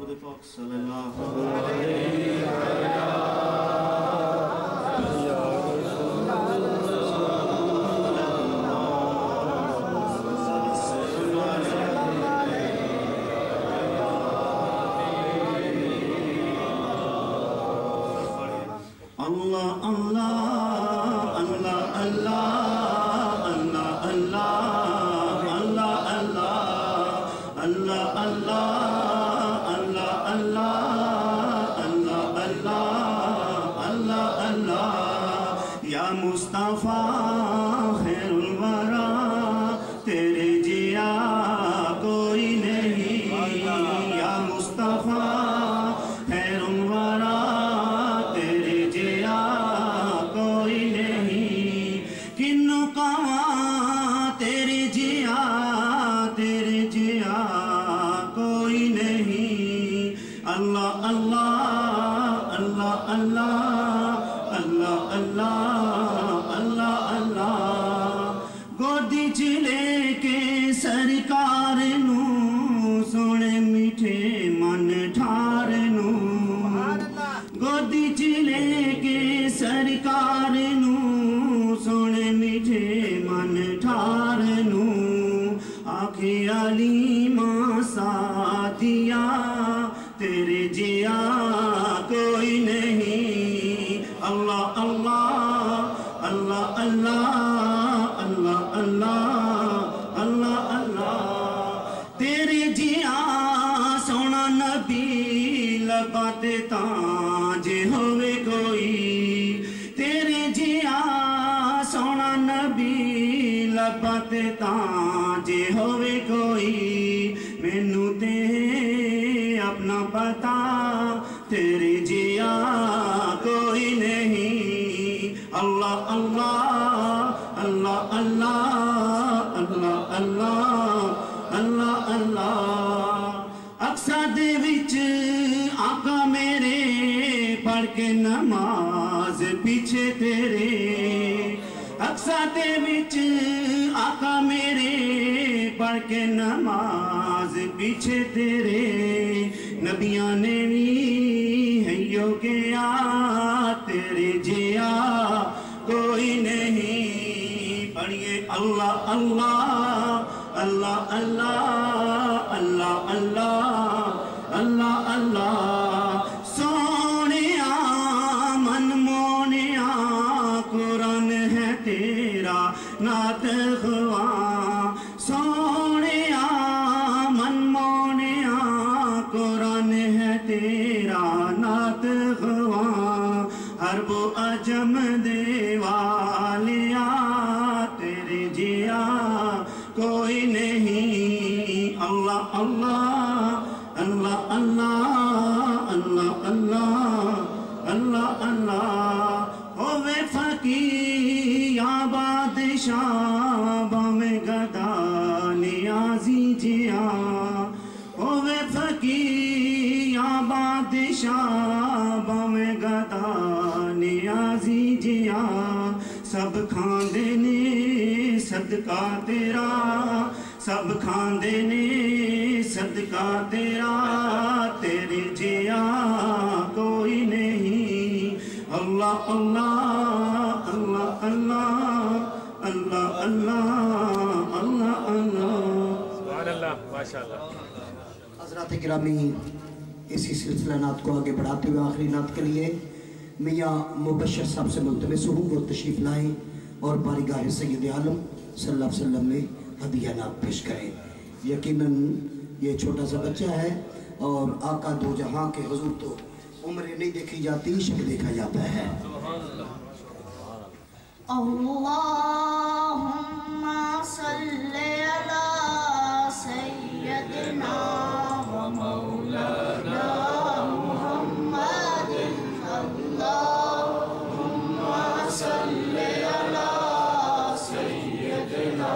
درود پاک صلی اللہ علیہ اللہ اللہ اللہ اللہ اللہ اللہ اللہ اللہ اللہ اللہ اللہ اللہ اللہ اللہ اللہ یا مصطفیٰ خیر الورا تیرے جیا کوئی نہیں یا مصطفیٰ خیر الورا اللہ اللہ اللہ اللہ اللہ اللہ اللہ اللہ گودی چلے کے سرکار نو سونے میٹھے من ٹھار نو گودی چلے کے سرکار نو سونے میٹھے من ٹھار نو آنکھیں علیمہ ساتھیا تیرے جیا کوئی نہیں اللہ اللہ اللہ اللہ اللہ اللہ اللہ اللہ تیرے جیا سونا نبی لباتے تاں جے ہوئے کوئی تیرے جیا سونا نبی لباتے تاں جے ہوئے کوئی مینوں تے اپنا پتا تیرے جیا کوئی نہیں اللہ اللہ اللہ اللہ اللہ اللہ اللہ اللہ اقصا دے وچ آقا میرے پڑھ کے نماز پیچھے تیرے اقصا دے وچ آقا میرے پڑھ کے نماز پیچھے تیرے نبیاں نے بھی ہیو کیا تیرے جیا کوئی نہیں پڑھئے اللہ اللہ اللہ اللہ اللہ اللہ اللہ اللہ سونیا من مونیا قرآن ہے تیرا نعت خواں سونیا من مونیا قرآن ہے تیرا نعت خواں عرب و عجم دے والیا تیرے جیا کوئی نہیں اللہ اللہ اللہ اللہ اللہ اللہ اللہ اللہ ہووے فقیر یا بادشاہ بامے گدا نیازی جیا ہووے فقیر یا بادشاہ بامے گدا نیازی جیا سب کھاندے نے صدقہ تیرا سب کھاندے نے صدقہ تیرا تیرے جیا کوئی نہیں اللہ اللہ اللہ اللہ اللہ اللہ اللہ اللہ سبحان اللہ ماشاءاللہ حضرات گرامی اسی سلسلہ نعت کو آگے بڑھاتے ہوئے آخری نعت کے لیے میاں مبشر صاحب سے ملتمس ہوں وہ تشریف لائیں اور بارگاہ سید عالم صلی اللہ علیہ وسلم میں ہدیہ نعت پیش کریں یقیناً یہ چھوٹا سا بچہ ہے اور آقا دو جہاں کے حضور تو عمریں نہیں دیکھی جاتی شکل دیکھا جاتا ہے اللہم صلی علی سیدنا و مولانا محمد اللہم صلی علی سیدنا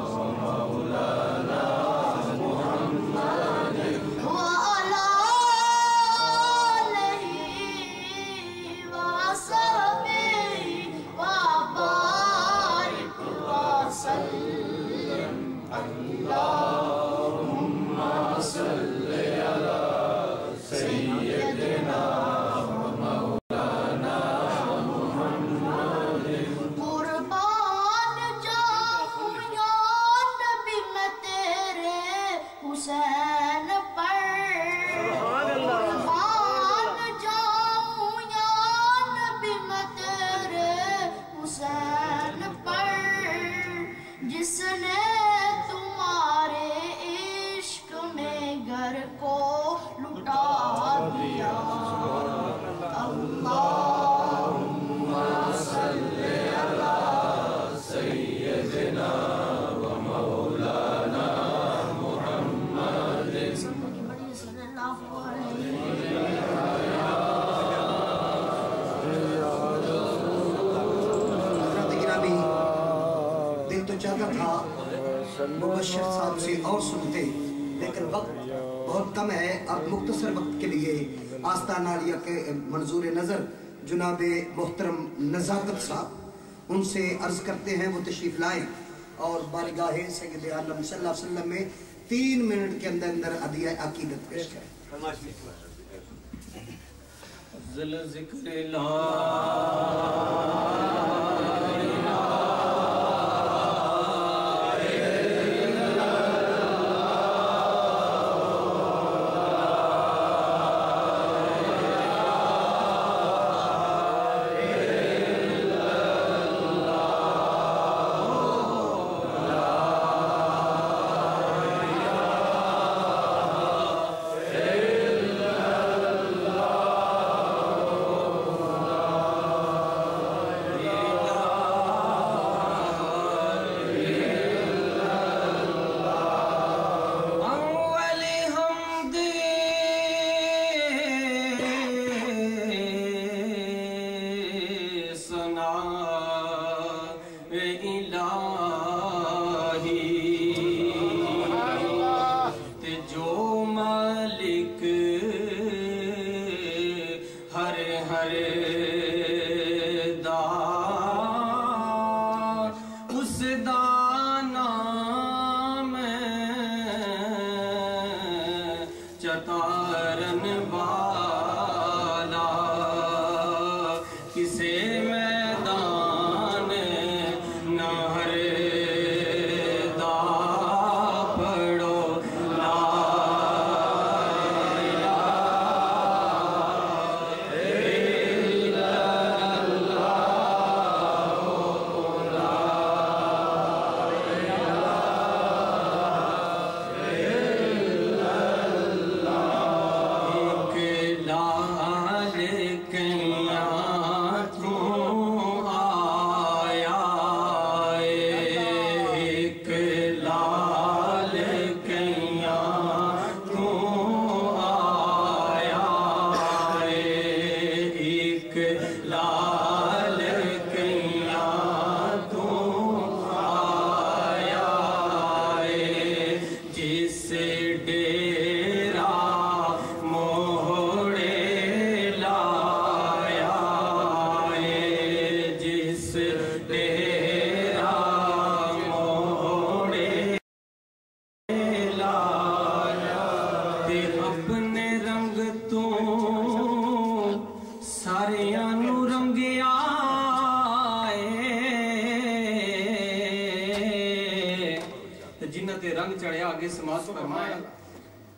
و مولانا محمد وعلی آلہ وصحبہ وبارک تو چاہتا تھا مبشر صاحب سے اور سنتے، لیکن وقت بہت کم ہے. اب مختصر وقت کے لیے آستانہ عالیہ کے منظور نظر جناب محترم نزاکت صاحب، ان سے عرض کرتے ہیں وہ تشریف لائیں اور بارگاہ سید عالم صلی اللہ علیہ وسلم میں 3 منٹ کے اندر اندر عدیہ عقیدت پیش کریں. ذکر لا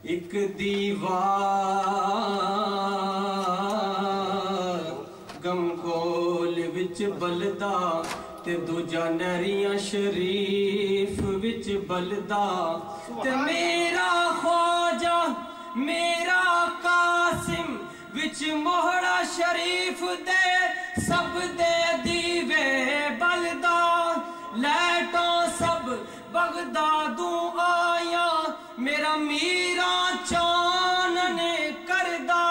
ایک دیوار گم کول وچ بلدا تے دوجا نہریاں شریف وچ بلدا تے میرا خواجہ میرا قاسم وچ موہڑا شریف دے سب دے دیوے بلدا لیٹوں سب بغدادوں آیا میرا میرا چانن کردہ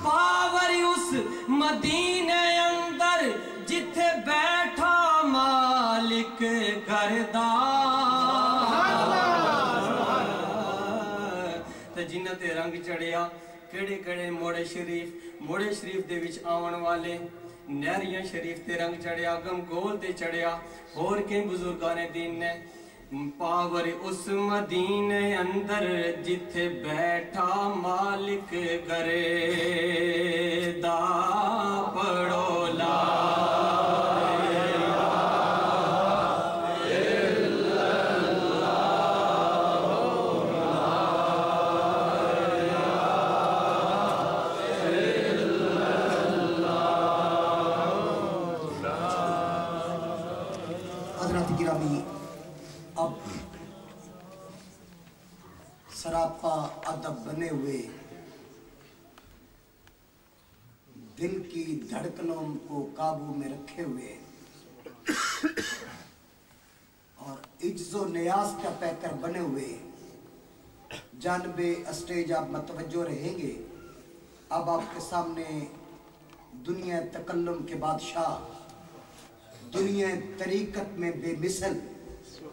پاور اس مدینے اندر جتھے بیٹھا مالک کردہ تے جنہ تے رنگ چڑھیا کڑے کڑے موڑے شریف دے وچ آون والے نہریاں شریف تے رنگ چڑھیا گم گول تے چڑھیا اور کے بزرگان دین نے پاور اس مدینے اندر جتھے بیٹھا مالک کرے دا پڑھو لا سراپا ادب بنے ہوئے دل کی دھڑکنوں کو قابو میں رکھے ہوئے اور عجز و نیاز کا پیکر بنے ہوئے جانب اسٹیج آپ متوجہ رہیں گے. اب آپ کے سامنے دنیا تکلم کے بادشاہ، دنیا طریقت میں بے مثل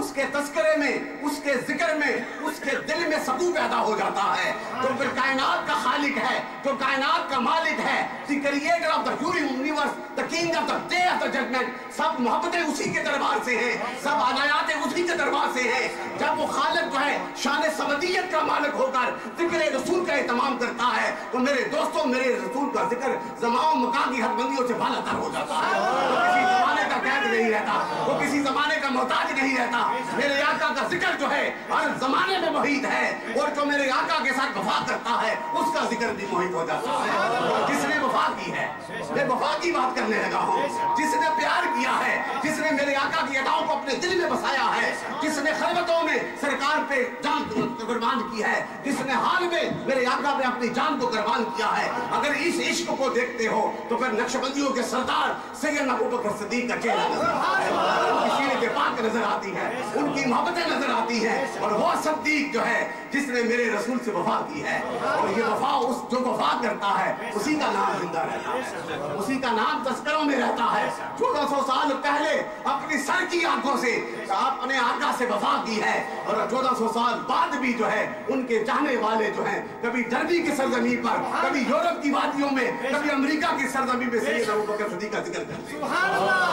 اس کے تذکرے میں، اس کے ذکر میں، اس کے دل میں سکون پیدا ہو جاتا ہے، تو پھر کائنات کا خالق ہے، جو کائنات کا مالک ہے، the creator of the universe, the king of the day of the judgement, سب محبتیں اسی کے دربار سے ہیں، سب عنایاتیں اسی کے دربار سے ہیں۔ جب وہ خالق جو ہے شان سمدیت کا مالک ہو کر ذکر رسول کا اہتمام کرتا ہے تو میرے دوستوں، میرے رسول کا ذکر زمان و مکان کی حد بندیوں سے بالا تر ہو جاتا ہے۔ وہ کسی زمانے کا قید نہیں رہتا، وہ کسی زمانے کا محتاج نہیں رہتا۔ میرے آقا کا ذکر جو ہے ہر زمانے میں محیط ہے، اور جو میرے آقا کے ساتھ وفا کرتا ہے اس کا ذکر بھی محیط ہو جاتا ہے۔ جس نے وفا کی ہے، میں وفا کی بات کرنے لگا ہوں، جس نے پیار کیا ہے، جس نے میرے آقا کی اداؤں کو اپنے دل میں بسایا ہے، جس نے خلوتوں میں سرکار پہ جان قربان کی ہے، جس نے حال میں میرے آقا پہ اپنی جان کو قربان کیا ہے، اگر اس عشق کو دیکھتے ہو تو پھر نقشبندیوں کے سردار سیدنا ابوبکر صدیق کا چہرہ نظر آتا ہے، ان کی سیرت پاک نظر آتی ہے، ان کی محبتیں نظر آتی ہیں، اور وہ صدیق جو ہے جس نے میرے رسول سے وفا کی ہے، اور یہ وفا جو وفا کرتا ہے اسی کا نام زندہ رہتا ہے، اسی کا نام تذکروں میں رہتا ہے۔ 1400 سال پہلے اپنی سر کی آنکھوں سے اپنے آقا سے وفا کی ہے، اور 1400 سال بعد بھی جو ہے ان کے چاہنے والے جو ہیں کبھی ڈربی کی سرزمین پر، کبھی یورپ کی وادیوں میں، کبھی امریکہ کی سرزمین میں سیدنا ابوبکر صدیق کا ذکر کرتے ہیں۔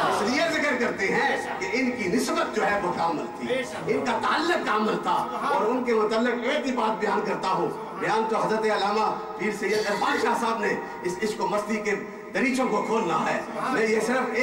اس لیے ذکر کرتے ہیں کہ ان کی نسبت جو ہے وہ کامل تھی، ان کا تعلق کامل تھا، اور ان کے متعلق ایک ہی بات بیان کرتا ہوں، بیان تو حضرت علامہ پیر سید عرفان شاہ صاحب نے اس عشق و مستی کے دریچوں کو کھولنا ہے۔ میں یہ صرف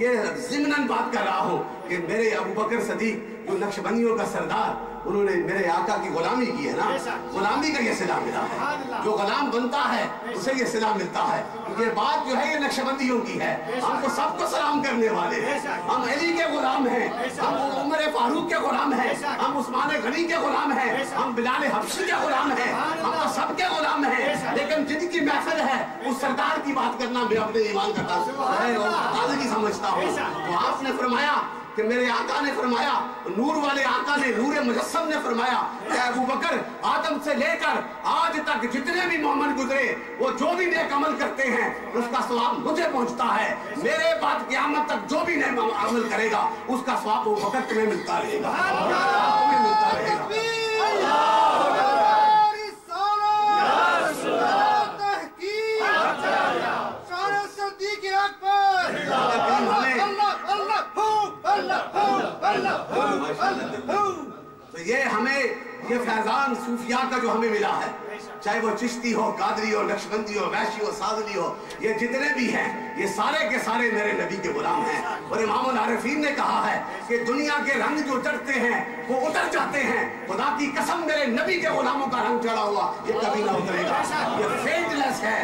یہ ضمناً بات کر رہا ہوں کہ میرے ابوبکر صدیق جو نقشبندیوں کا سردار، انہوں نے میرے آقا کی غلامی کی ہے نا، غلامی کا یہ صلہ ملا ہے، جو غلام بنتا ہے اسے یہ صلہ ملتا ہے۔ یہ بات جو ہے یہ نقشبندیوں کی ہے، ہم کو سب کو سلام کرنے والے ہیں، ہم علی کے غلام ہیں، ہم عمر فاروق کے غلام ہیں، ہم عثمان غنی کے غلام ہیں، ہم بلال حبشی کے غلام ہیں، ہم تو سب کے غلام ہیں، لیکن جن کی محفل ہے اس سردار کی بات کرنا میں اپنے ایمان کا تازگی سمجھتا ہوں۔ تو آپ نے فرمایا کہ میرے آقا نے فرمایا، نور والے آقا نے، نور مجسم نے فرمایا کہ ابوبکر آدم سے لے کر آج تک جتنے بھی مومن گزرے وہ جو بھی نیک عمل کرتے ہیں اس کا ثواب مجھے پہنچتا ہے، میرے بعد قیامت تک جو بھی نیک عمل کرے گا اس کا ثواب ابوبکر تمہیں ملتا رہے گا، تمہیں ملتا رہے گا۔ تو یہ ہمیں یہ فیضان صوفیاء کا جو ہمیں ملا ہے، چاہے وہ چشتی ہو، قادری ہو، نقشبندی ہو، ویشی ہو، سادلی ہو، یہ جتنے بھی ہیں یہ سارے کے سارے میرے نبی کے غلام ہیں۔ اور امام العارفین نے کہا ہے کہ دنیا کے رنگ جو چڑھتے ہیں وہ اتر جاتے ہیں، خدا کی قسم میرے نبی کے غلاموں کا رنگ چڑھا ہوا یہ کبھی نہ اترے گا، یہ فیٹلیس ہے،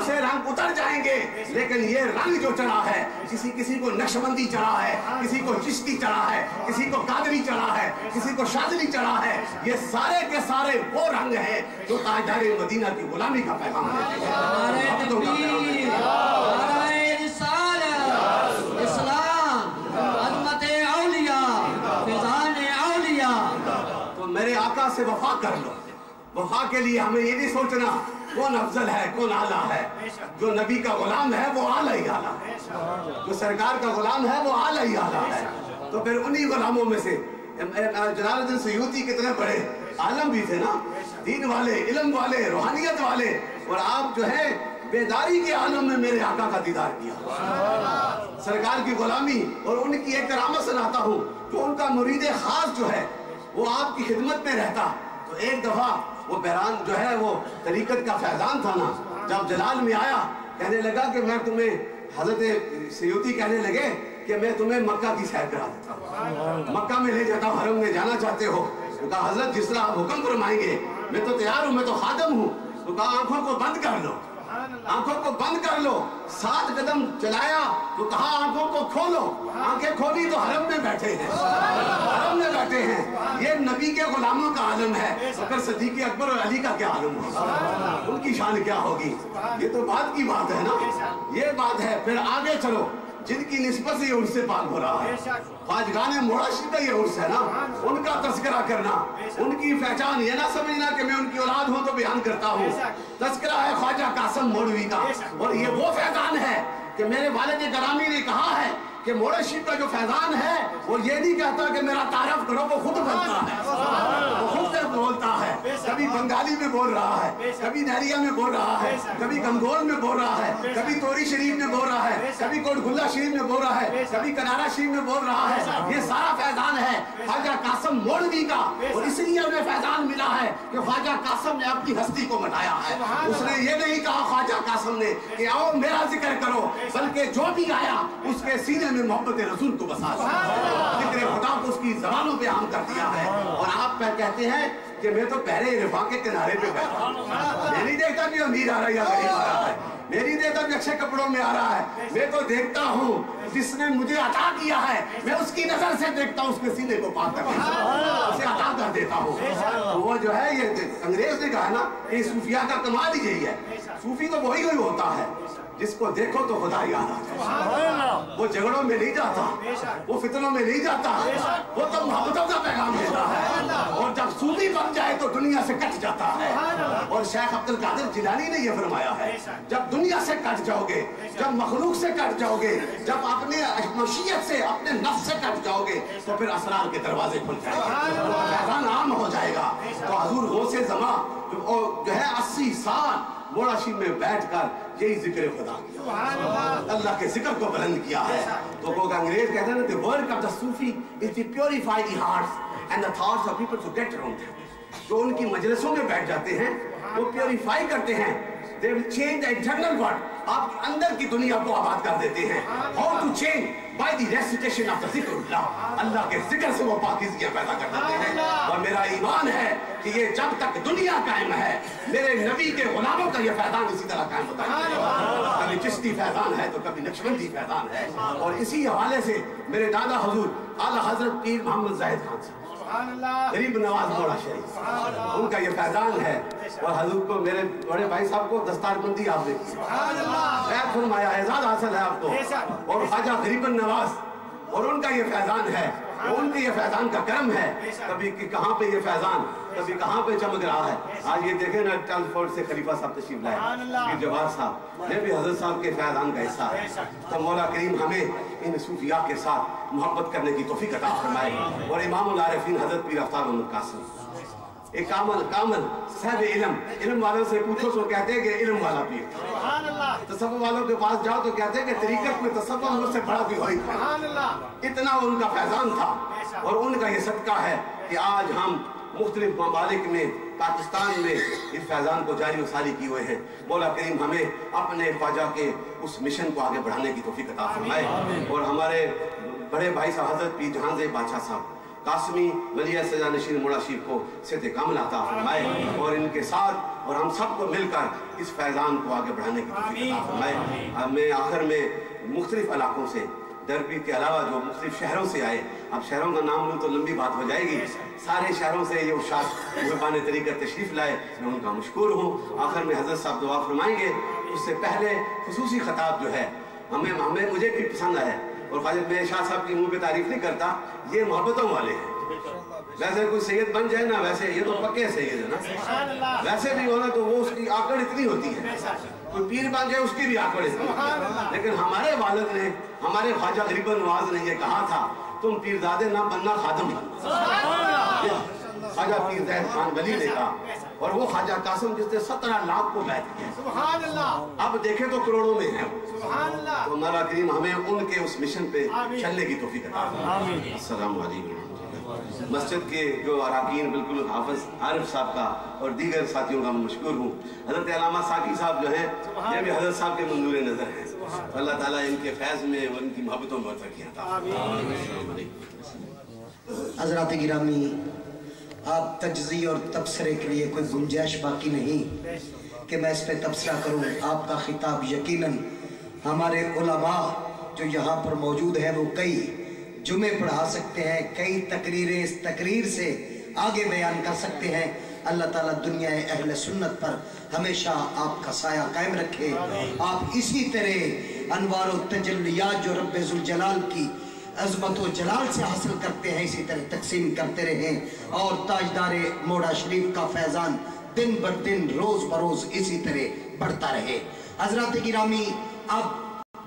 اسے رنگ اتر جائیں گے، لیکن یہ رنگ جو چڑھا ہے، کسی کو نقشبندی چڑھا ہے، کسی کو چشتی چڑھا ہے، کسی کو قادری چڑھا ہے، کسی کو شاذلی چڑھا ہے، یہ سارے کے سارے وہ رنگ ہیں جو تاجدار مدینہ کی غلامی کا پیغام دیتے ہیں۔ اسلام، عظمت اولیاء، فیضان اولیاء۔ تو میرے آقا سے وفا کر لو۔ وفا کے لیے ہمیں یہ نہیں سوچنا کون افضل ہے کون اعلیٰ ہے، جو نبی کا غلام ہے وہ اعلیٰ ہی اعلیٰ ہے، جو سرکار کا غلام ہے وہ اعلیٰ ہی اعلیٰ ہے۔ تو پھر انہی غلاموں میں سے جلال الدین سیوطی کتنے بڑے عالم بھی تھے نا، دین والے، علم والے، روحانیت والے، اور آپ جو ہے بیداری کے عالم میں میرے آقا کا دیدار کیا، سرکار کی غلامی اور ان کی ایک کرامت سناتا ہوں، جو ان کا مرید خاص جو ہے وہ آپ کی خدمت میں رہتا۔ تو ایک دفعہ وہ بہران جو ہے وہ طریقت کا فیضان تھا نا، جب جلال میں آیا کہنے لگا کہ میں تمہیں، حضرت سیوطی کہنے لگے کہ میں تمہیں مکہ کی سیر کرا دیتا ہوں، مکہ میں لے جاتا ہوں، حرم میں جانا چاہتے ہو؟ تو کہا حضرت جس طرح آپ حکم فرمائیں گے میں تو تیار ہوں، میں تو خادم ہوں۔ تو کہا آنکھوں کو بند کر لو، آنکھوں کو بند کر لو۔ 7 قدم چلایا تو کہا آنکھوں کو کھولو، آنکھیں کھولی تو حرم میں بیٹھے ہیں، حرم میں بیٹھے ہیں۔ یہ نبی کے غلاموں کا عالم ہے، بکر صدیق اکبر اور علی کا کیا عالم ہوگا، ان کی شان کیا ہوگی؟ یہ تو بات کی بات ہے نا، یہ بات ہے۔ پھر آگے چلو، جن کی نسبت سے یہ ان سے پاک ہو رہا ہے، خواجگان موڑشی کا یہ عرص ہے نا، ان کا تذکرہ کرنا، ان کی پہچان، یہ نہ سمجھنا کہ میں ان کی اولاد ہوں تو بیان کرتا ہوں۔ تذکرہ ہے خواجہ قاسم موڑوی کا، اور یہ وہ فیضان ہے کہ میرے والد گرامی نے کہا ہے کہ موڑے شریف کا جو فیضان ہے وہ یہ نہیں کہتا کہ میرا تعارف کرو، وہ خود بولتا ہے، وہ خود سے بولتا ہے، کبھی بنگالی میں بول رہا ہے، کبھی نہریہ میں بول رہا ہے، کبھی گنگول میں بول رہا ہے، کبھی توری شریف میں بول رہا ہے، کبھی کوٹ گلہ شریف میں بول رہا ہے، کبھی کنارا شریف میں بول رہا ہے۔ یہ سارا فیضان ہے خواجہ قاسم مولوی کا، اور اس لیے انہیں فیضان ملا ہے کہ خواجہ قاسم نے اپنی ہستی کو مٹایا ہے۔ اس نے یہ نہیں کہا خواجہ قاسم نے کہ آؤ میرا ذکر کرو، بلکہ جو بھی آیا اس کے سینے میں محبت رسول کو بسا دیا، ذکر خدا کو اس کی زبانوں پہ عام کر دیا ہے۔ اور آپ کہتے ہیں کہ میں تو پہلے عرفان کے کنارے پہ بیٹھا ہوں، میں نہیں دیکھتا کہ امیر آ رہا ہے یا غریب آ رہا ہے، میں نہیں دیکھتا کہ اچھے کپڑوں میں آ رہا ہے، میں تو دیکھتا ہوں جس نے مجھے عطا کیا ہے، میں اس کی نظر سے دیکھتا ہوں، اس کے سینے کو پاک کر دیتا ہوں، اسے عطا کر دیتا ہوں۔ وہ جو ہے یہ انگریز نے کہا نا کہ صوفیہ کا کمال ہی یہی ہے، صوفی تو وہی ہوتا ہے جس کو دیکھو تو خدا یاد آتا ہے، وہ جھگڑوں میں نہیں جاتا، وہ فتنوں میں نہیں جاتا، وہ تو محبتوں کا پیغام دیتا ہے، اور جب صوفی بن جائے تو دنیا سے کٹ جاتا ہے۔ اور شیخ عبد القادر جیلانی نے یہ فرمایا ہے جب دنیا سے کٹ جاؤ گے، جب مخلوق سے کٹ جاؤ گے، جب اپنے مشیت سے اپنے نفس سے کٹ جاؤ گے تو پھر اسرار کے دروازے کھل جائیں گے، پیغام عام ہو جائے گا۔ تو حضور غوث زماں جو ہے 80 سال موڑا شریف میں بیٹھ کر یہی ذکر خدا کیا، اللہ کے ذکر کو بلند کیا ہے۔ تو وہ انگریز کہتے ہیں the work of the Sufi is to purify the hearts and the thoughts of people to get around them۔ جو ان کی مجلسوں میں بیٹھ جاتے ہیں وہ پیوریفائی کرتے ہیں، they will change the internal world، آپ اندر کی دنیا کو آباد کر دیتے ہیں۔ how to change by the recitation of the ذکر اللہ، اللہ کے ذکر سے وہ پاکیزگیاں پیدا کر دیتے ہیں۔ اور میرا ایمان ہے کہ یہ جب تک دنیا قائم ہے میرے نبی کے غلاموں کا یہ فیضان اسی طرح قائم ہوتا ہے، کبھی چشتی فیضان ہے تو کبھی نقشبندی فیضان ہے۔ اور اسی حوالے سے میرے دادا حضور اعلیٰ حضرت پیر محمد زاہد خان صاحب غریب نواز موڑا شریف، ان کا یہ فیضان ہے۔ اور حضور کو میرے بڑے بھائی صاحب کو دستار بندی آپ نے کی، خیر فرمایا، اعزاز حاصل ہے آپ کو، اور خواجہ غریب نواز، اور ان کا یہ فیضان ہے، ان کے یہ فیضان کا کرم ہے، کبھی کہاں پہ یہ فیضان کبھی کہاں پہ چمک رہا ہے۔ آج یہ دیکھیں نا ٹرانسپورٹ سے خلیفہ صاحب تشریف لائے، پیر جواد صاحب، یہ بھی حضرت صاحب کے فیضان کا حصہ ہے۔ تو مولا کریم ہمیں ان صوفیاء کے ساتھ محبت کرنے کی توفیق عطا فرمائے۔ اور امام العارفین حضرت پیر آفتاب احمد قاسمی، ایک کامل صاحب علم والوں سے پوچھو تو کہتے ہیں کہ علم والا پیر، تصوف والوں کے پاس جاؤ تو کہتے ہیں کہ طریقت میں تصوف مجھ سے بڑا بھی ہوئی تھا، اتنا ان کا فیضان تھا۔ اور ان کا یہ صدقہ ہے کہ آج ہم مختلف ممالک میں، پاکستان میں اس فیضان کو جاری و ساری کی ہوئے ہیں۔ مولا کریم ہمیں اپنے خواجہ کے اس مشن کو آگے بڑھانے کی توفیق عطا فرمائے۔ اور ہمارے بڑے بھائی صاحب حضرت پیر جہان زیب بادشاہ صاحب قاسمی ولی سجا نشین موڑا شریف کو صحت کامل عطا فرمائے، اور ان کے ساتھ اور ہم سب کو مل کر اس فیضان کو آگے بڑھانے کی توفیق عطا فرمائے۔ اب میں آخر میں مختلف علاقوں سے، دربی کے علاوہ جو مختلف شہروں سے آئے، اب شہروں کا نام لوں تو لمبی بات ہو جائے گی، سارے شہروں سے یہ اشاعت محبان طریقت تشریف لائے، میں ان کا مشکور ہوں۔ آخر میں حضرت صاحب دعا فرمائیں گے، اس سے پہلے خصوصی خطاب جو ہے مجھے بھی پسند آیا، اور خواجہ میں شاہ صاحب کی منہ پہ تعریف نہیں کرتا، یہ محبتوں والے ہیں۔ ویسے کوئی سید بن جائے نا، ویسے یہ تو پکے سید ہے نا، ویسے بھی ہونا تو وہ اس کی آکڑ اتنی ہوتی ہے، کوئی پیر بن جائے اس کی بھی آکڑ اتنی، لیکن ہمارے والد نے، ہمارے خواجہ غریب نواز نے یہ کہا تھا تم پیرزادے نہ بننا، خادم بننا۔ خواجہ پیر زید خان ولی نے کہا، اور وہ خواجہ قاسم جس نے 17 لاکھ کو بیعت کیا، اب دیکھیں تو کروڑوں میں ہیں۔ تو مولا کریم ہمیں ان کے اس مشن پہ چلنے کی توفیق عطا فرمائے۔ السلام علیکم۔ مسجد کے جو اراکین، بالکل حافظ عارف صاحب کا اور دیگر ساتھیوں کا میں مشکور ہوں۔ حضرت علامہ ساقی صاحب جو ہیں یہ بھی حضرت صاحب کے منظور نظر ہیں، اللہ تعالیٰ ان کے فیض میں اور ان کی محبتوں میں برکت عطا فرمائے۔ حضرات گرامی، آپ تجزیہ اور تبصرے کے لیے کوئی گنجائش باقی نہیں کہ میں اس پہ تبصرہ کروں۔ آپ کا خطاب یقیناً ہمارے علماء جو یہاں پر موجود ہیں وہ کئی جمعے پڑھا سکتے ہیں، کئی تقریریں اس تقریر سے آگے بیان کر سکتے ہیں۔ اللہ تعالیٰ دنیا اہل سنت پر ہمیشہ آپ کا سایہ قائم رکھے، آپ اسی طرح انوار و تجلیات جو رب ذوالجلال کی عظمت و جلال سے حاصل کرتے ہیں اسی طرح تقسیم کرتے رہیں، اور تاجدار موڑا شریف کا فیضان دن بر دن، روز بروز اسی طرح بڑھتا رہے۔ حضرات گرامی، اب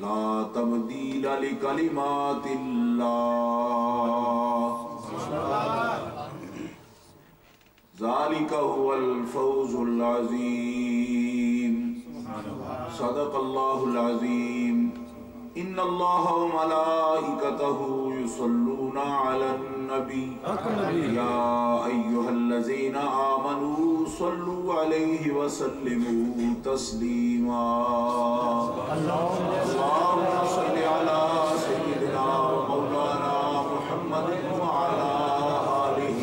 لا تبدیل لکلمات اللہ ذالک هو الفوز العظیم صدق اللہ العظیم ان اللہ وملائکتہ یصلون علی النبی یا ایہا الذین آمنوا صلوا علیہ وسلموا تسلیما اللہم صل علی سیدنا مولانا محمد وعلی آلہ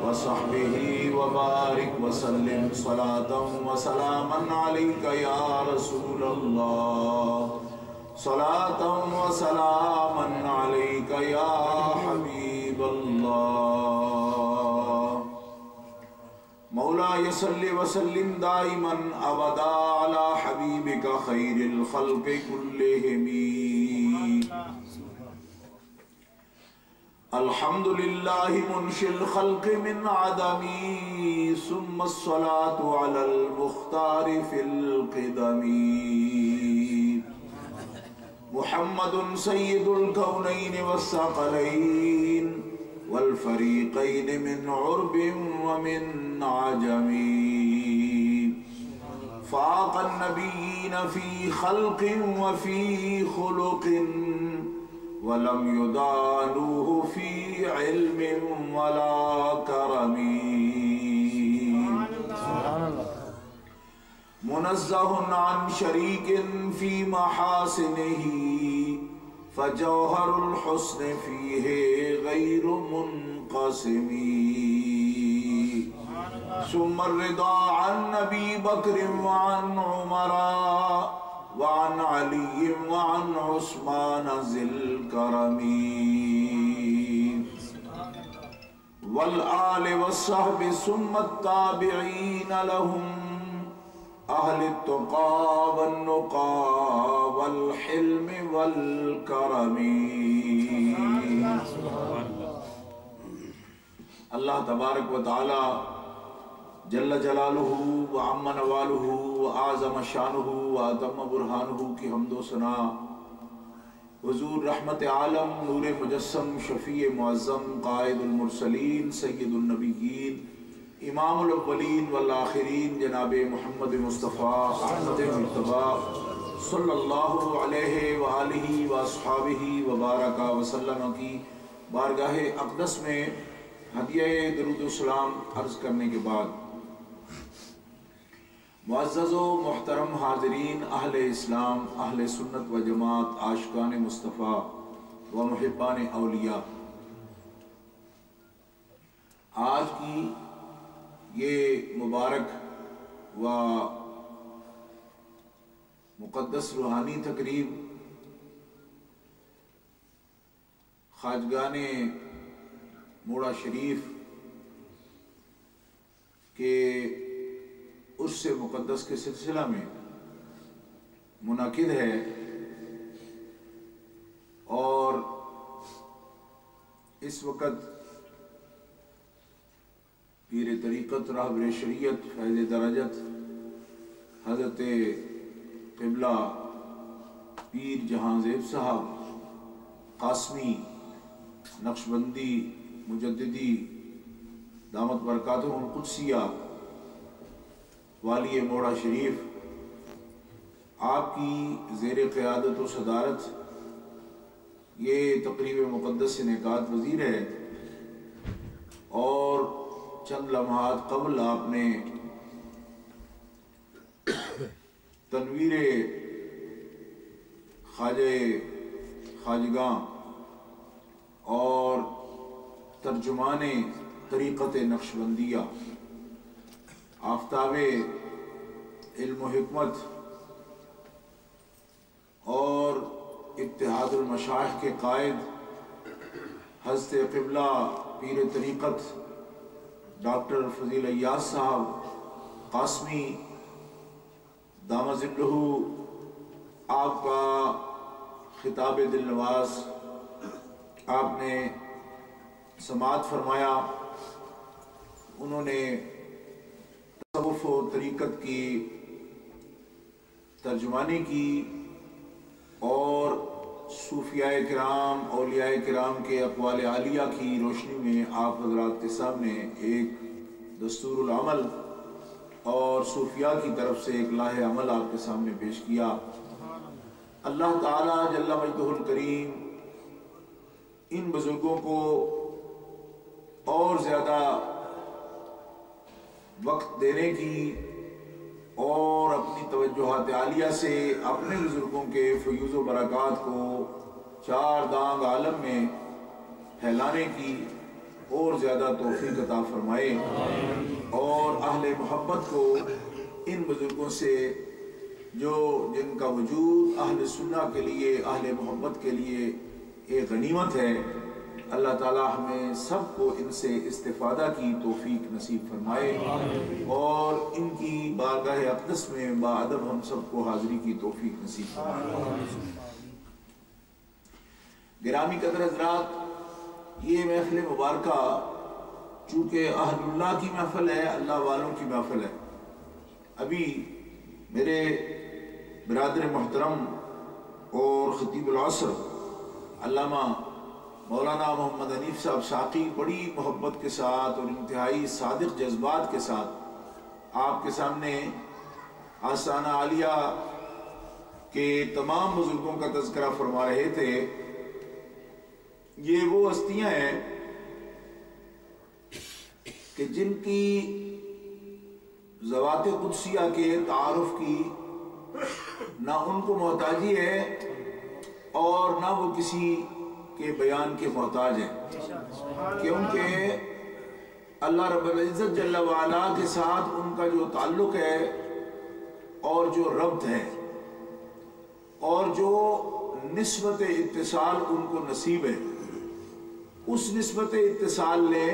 وصحبہ وبارک وسلم صلاة وسلاما علیک یا رسول اللہ صلاة وسلاما علیک یا حبیب اللہ مولا صلی وسلم دائما ابدا علی حبیبک خیر الخلق کلہم الحمدللہ منشی الخلق من عدمی ثم الصلاة علی المختار فی القدم محمد سید الکونین والثقلین والفریقین من عرب ومن عجم فاق النبیین فی خلق وفی خلق ولم يدانوه في علم ولا کرم منزہ عن شریک فی محاسنہ فجوہر الحسن فیہ غیر منقسم ثم الرضا عن نبی بکر وعن عمر وعن علی وعن عثمان ذی الکرم والآل والصحب ثم التابعین لهم اہل التقى والنقى والحلم والکرم اللہ تبارک و تعالی جل جلالہ وعم نوالہ وآزم شانہ واتم برہانہ کی حمد و ثنا حضور رحمت عالم نور مجسم شفیع معظم قائد المرسلین سید النبیین امام الاولین والآخرین جناب محمد مصطفیٰ احمد مجتبیٰ صلی اللہ علیہ وآلہ واصحابہ وبارک وسلم کی بارگاہ اقدس میں ہدیہ درود و سلام عرض کرنے کے بعد معزز و محترم حاضرین اہل اسلام اہل سنت و جماعت عاشقان مصطفیٰ و محبان اولیاء، آج کی یہ مبارک و مقدس روحانی تقریب خواجگان موڑا شریف کے اس سے مقدس کے سلسلہ میں منعقد ہے، اور اس وقت پیر طریقت راہبر شریعت فیض درجت حضرت قبلہ پیر جہاں زیب صاحب قاسمی نقشبندی مجددی دامت برکاتہم القدسیہ والی موڑا شریف، آپ کی زیر قیادت و صدارت یہ تقریب مقدس انعقاد پذیر ہے، اور چند لمحات قبل آپ نے تنویر خواجگاں اور ترجمان طریقت نقشبندیہ آفتاب علم و حکمت اور اتحاد المشائخ کے قائد حضرت قبلہ پیر طریقت ڈاکٹر فضیل ایاز صاحب قاسمی دامہ ذکرہ آپ کا خطاب دل نواز آپ نے سماعت فرمایا، انہوں نے تصوف و طریقت کی ترجمانی کی اور صوفیاء کرام اولیاء کرام کے اقوال عالیہ کی روشنی میں آپ حضرات کے سامنے ایک دستور العمل اور صوفیاء کی طرف سے ایک لاہ عمل آپ کے سامنے پیش کیا۔ اللہ تعالیٰ جل مجدہ الکریم ان بزرگوں کو اور زیادہ وقت دینے کی اور اپنی توجہات عالیہ سے اپنے بزرگوں کے فیوز و برکات کو چار دانگ عالم میں پھیلانے کی اور زیادہ توفیق عطا فرمائے، اور اہل محبت کو ان بزرگوں سے جن کا وجود اہل سنہ کے لیے اہل محبت کے لیے ایک غنیمت ہے، اللہ تعالی ہمیں سب کو ان سے استفادہ کی توفیق نصیب فرمائے اور ان کی بارگاہ اقدس میں باادب ہم سب کو حاضری کی توفیق نصیب فرمائے۔ گرامی قدر حضرات، یہ محفل مبارکہ چونکہ اہل اللہ کی محفل ہے، اللہ والوں کی محفل ہے، ابھی میرے برادر محترم اور خطیب العصر علامہ مولانا محمد حنیف صاحب ساقی بڑی محبت کے ساتھ اور انتہائی صادق جذبات کے ساتھ آپ کے سامنے آستانہ عالیہ کے تمام بزرگوں کا تذکرہ فرما رہے تھے۔ یہ وہ ہستیاں ہیں کہ جن کی ذوات قدسیہ کے تعارف کی نہ ان کو محتاجی ہے اور نہ وہ کسی کے بیان کے محتاج ہیں، کیونکہ اللہ رب العزت جل وعلا کے ساتھ ان کا جو تعلق ہے اور جو ربط ہے اور جو نسبت اتصال ان کو نصیب ہے، اس نسبت اتصال نے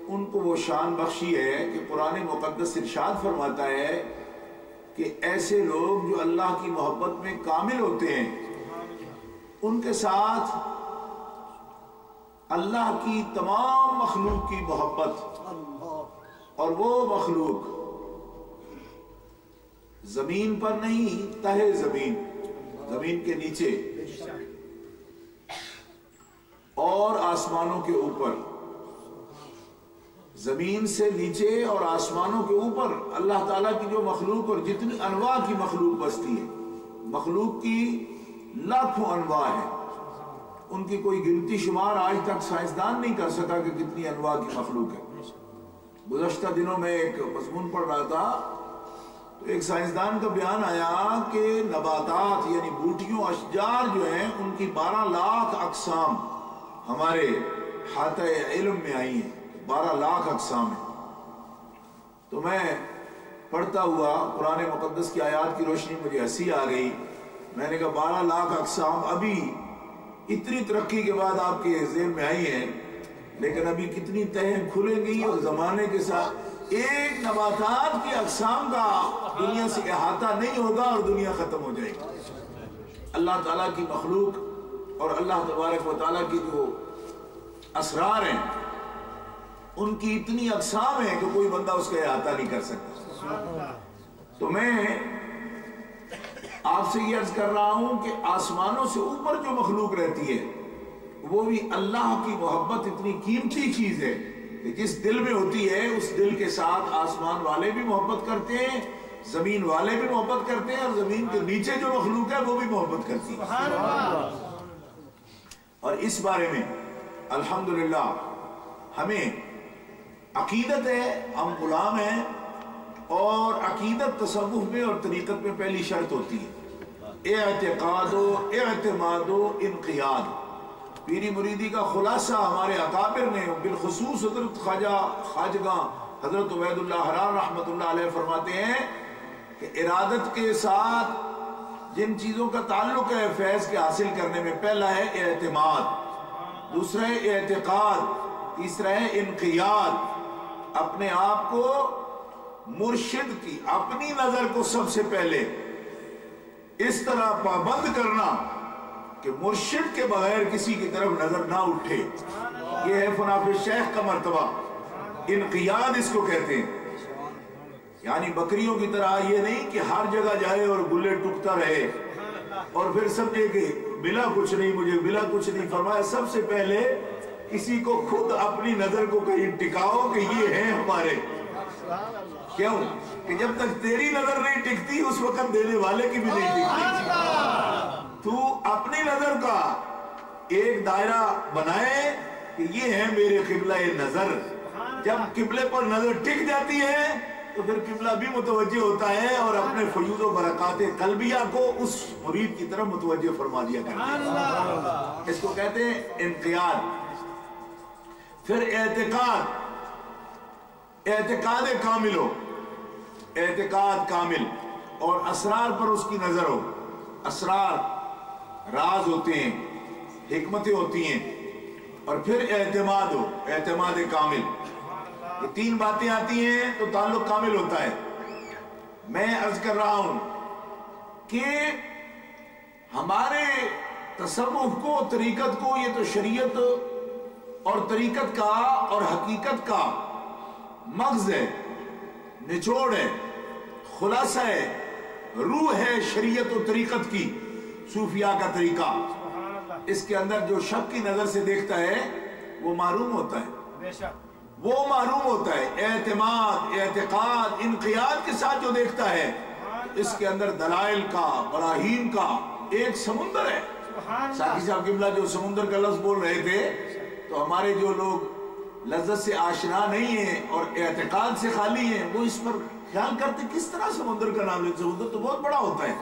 ان کو وہ شان بخشی ہے کہ قرآن مقدس ارشاد فرماتا ہے کہ ایسے لوگ جو اللہ کی محبت میں کامل ہوتے ہیں ان کے ساتھ اللہ کی تمام مخلوق کی محبت، اور وہ مخلوق زمین پر نہیں، تہے زمین کے نیچے اور آسمانوں کے اوپر، زمین سے نیچے اور آسمانوں کے اوپر اللہ تعالیٰ کی جو مخلوق اور جتنی انواع کی مخلوق بستی ہے، مخلوق کی لاکھوں انواع ہے، ان کی کوئی گنتی شمار آج تک سائنسدان نہیں کر سکا کہ کتنی انواع کی مخلوق ہے۔ گزشتہ دنوں میں ایک مضمون پڑھ رہا تھا تو ایک سائنسدان کا بیان آیا کہ نباتات یعنی بوٹیوں اشجار جو ہیں ان کی 12 لاکھ اقسام ہمارے احاطہ علم میں آئی ہیں، 12 لاکھ اقسام ہیں۔ تو میں پڑھتا ہوا قرآن مقدس کی آیات کی روشنی مجھے ہنسی آ گئی، میں نے کہا 12 لاکھ اقسام ابھی اتنی ترقی کے بعد آپ کے ذہن میں آئی ہیں، لیکن ابھی کتنی تہیں کھلیں گی اور زمانے کے ساتھ ایک نباتات کی اقسام کا دنیا سے احاطہ نہیں ہوگا اور دنیا ختم ہو جائے گی۔ اللہ تعالیٰ کی مخلوق اور اللہ تبارک و تعالیٰ کی جو اسرار ہیں ان کی اتنی اقسام ہیں کہ کوئی بندہ اس کا احاطہ نہیں کر سکتا۔ تو میں آپ سے یہ عرض کر رہا ہوں کہ آسمانوں سے اوپر جو مخلوق رہتی ہے وہ بھی اللہ کی محبت اتنی قیمتی چیز ہے کہ جس دل میں ہوتی ہے اس دل کے ساتھ آسمان والے بھی محبت کرتے ہیں، زمین والے بھی محبت کرتے ہیں، اور زمین کے نیچے جو مخلوق ہے وہ بھی محبت کرتی ہے۔ اور اس بارے میں الحمدللہ ہمیں عقیدت ہے، ہم غلام ہیں، اور عقیدت تصوف میں اور طریقت میں پہلی شرط ہوتی ہے اعتقاد و اعتماد و انقیاد۔ پیری مریدی کا خلاصہ ہمارے اکابر نے، بالخصوص حضرت خواجگاں حضرت عبید اللہ حرار رحمت اللہ علیہ فرماتے ہیں کہ ارادت کے ساتھ جن چیزوں کا تعلق ہے فیض کے حاصل کرنے میں، پہلا ہے اعتماد، دوسرا ہے اعتقاد، تیسرا ہے انقیاد۔ اپنے آپ کو مرشد کی اپنی نظر کو سب سے پہلے اس طرح پابند کرنا کہ مرشد کے بغیر کسی کی طرف نظر نہ اٹھے، یہ ہے فناف شیخ کا مرتبہ، انقیاد اس کو کہتے ہیں۔ یعنی بکریوں کی طرح یہ نہیں کہ ہر جگہ جائے اور گلے ٹکتا رہے، اور پھر سمجھے کہ بلا کچھ نہیں، مجھے بلا کچھ نہیں. فرمایا سب سے پہلے کسی کو خود اپنی نظر کو کہیں ٹکاؤ کہ یہ ہیں ہمارے. کیوں کہ جب تک تیری نظر نہیں ٹکتی اس وقت دینے والے کی بھی نہیں ٹکتی. تو اپنی نظر کا ایک دائرہ بنائے کہ یہ ہیں میرے قبلہ نظر. جب قبلے پر نظر ٹک جاتی ہے تو پھر قبلہ بھی متوجہ ہوتا ہے اور اپنے فیوض و برکات قلبیہ کو اس مرید کی طرف متوجہ فرما دیا کرتا ہے. اس کو کہتے ہیں انقیاد. پھر اعتقاد کامل ہو، اعتقاد کامل اور اسرار پر اس کی نظر ہو. اسرار راز ہوتے ہیں، حکمتیں ہوتی ہیں. اور پھر اعتماد ہو، اعتماد کامل. یہ تین باتیں آتی ہیں تو تعلق کامل ہوتا ہے. میں عرض کر رہا ہوں کہ ہمارے تصوف کو، طریقت کو، یہ تو شریعت اور طریقت کا اور حقیقت کا مغز ہے، نچوڑ ہے، خلاصہ ہے، روح ہے شریعت و طریقت کی، صوفیاء کا طریقہ. اس کے اندر جو شک کی نظر سے دیکھتا ہے وہ معروم ہوتا ہے، وہ معروم ہوتا ہے. اعتماد، اعتقاد، انقیاد کے ساتھ جو دیکھتا ہے اس کے اندر دلائل کا، براہین کا ایک سمندر ہے. ساقی صاحب قبلہ جو سمندر کا لفظ بول رہے تھے تو ہمارے جو لوگ لذت سے آشنا نہیں ہیں اور اعتقاد سے خالی ہیں وہ اس پر خیال کرتے کس طرح سمندر کا نام لیتے. سمندر تو بہت بڑا ہوتا ہے.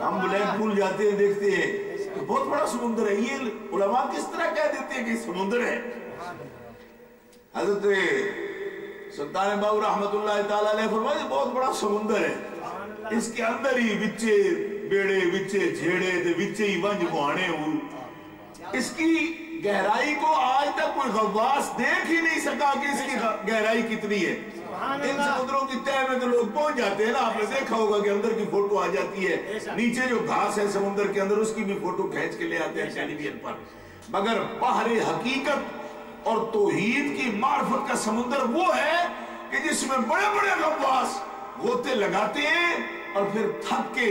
ہم بلیک پول جاتے ہیں دیکھتے ہیں تو بہت بڑا سمندر ہے. یہ علماء کس طرح کہہ دیتے ہیں کہ سمندر ہے. حضرت سلطان باؤ رحمت اللہ تعالیٰ علیہ فرمایا بہت بڑا سمندر ہے. اس کے اندر ہی وچے بیڑے، وچے جھیڑے، وچے ہی ونج بہانے ہوئے. اس کی گہرائی کو آج تک کوئی غواص دیکھ ہی نہیں سکا کہ اس کی گہرائی کتنی ہے. ان سمندروں کی تہ میں تو لوگ پہنچ جاتے ہیں نا. آپ نے دیکھا ہوگا کہ اندر کی فوٹو آ جاتی ہے، نیچے جو گھاس ہے سمندر کے اندر اس کی بھی فوٹو کھینچ کے لے آتے ہیں ٹیلی ویژن پر. مگر بحر حقیقت اور توحید کی معرفت کا سمندر وہ ہے کہ جس میں بڑے بڑے غواص غوطے لگاتے ہیں اور پھر تھک کے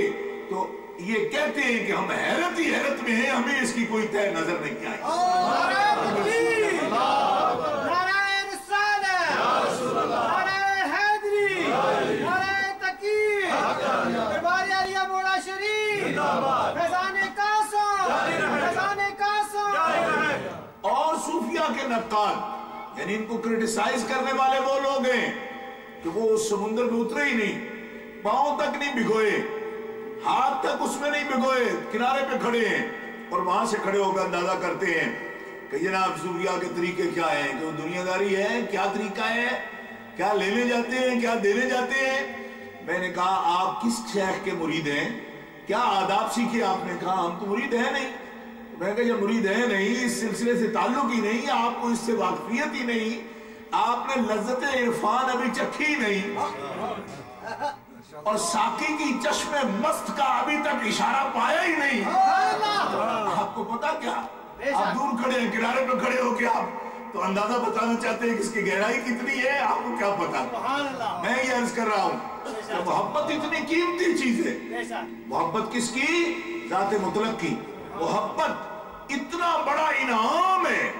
تو یہ کہتے ہیں کہ ہم حیرت ہی حیرت میں ہیں، ہمیں اس کی کوئی تہ نظر نہیں آئی. اور صوفیاء کے نقاد یعنی ان کو کرٹیسائز کرنے والے وہ لوگ ہیں کہ وہ اس سمندر میں اترے ہی نہیں، پاؤں تک نہیں بھگوئے، ہاتھ تک اس میں نہیں بھگوئے، کنارے پہ کھڑے ہیں اور وہاں سے کھڑے ہو کر اندازہ کرتے ہیں کہ جناب صوفیاء کے طریقے کیا ہیں، کہ وہ دنیا داری ہے، کیا طریقہ ہے، کیا لینے جاتے ہیں، کیا دینے جاتے ہیں. میں نے کہا آپ کس شیخ کے مرید ہیں، کیا آداب سیکھے؟ آپ نے کہا ہم تو مرید ہیں نہیں. میں نے کہا جب مرید ہیں نہیں، اس سلسلے سے تعلق ہی نہیں، آپ کو اس سے واقفیت ہی نہیں، آپ نے لذت عرفان ابھی چکھی نہیں اور ساقی کی چشم مست کا ابھی تک اشارہ پایا ہی نہیں. آپ کو پتا کیا، آپ دور کھڑے ہیں، کنارے پہ کھڑے ہو کے آپ تو اندازہ بتانا چاہتے ہیں کہ اس کی گہرائی کتنی ہے، آپ کو کیا پتا. میں یہ عرض کر رہا ہوں کہ محبت اتنی قیمتی چیز ہے. محبت کس کی؟ ذات مطلق کی. محبت اتنا بڑا انعام ہے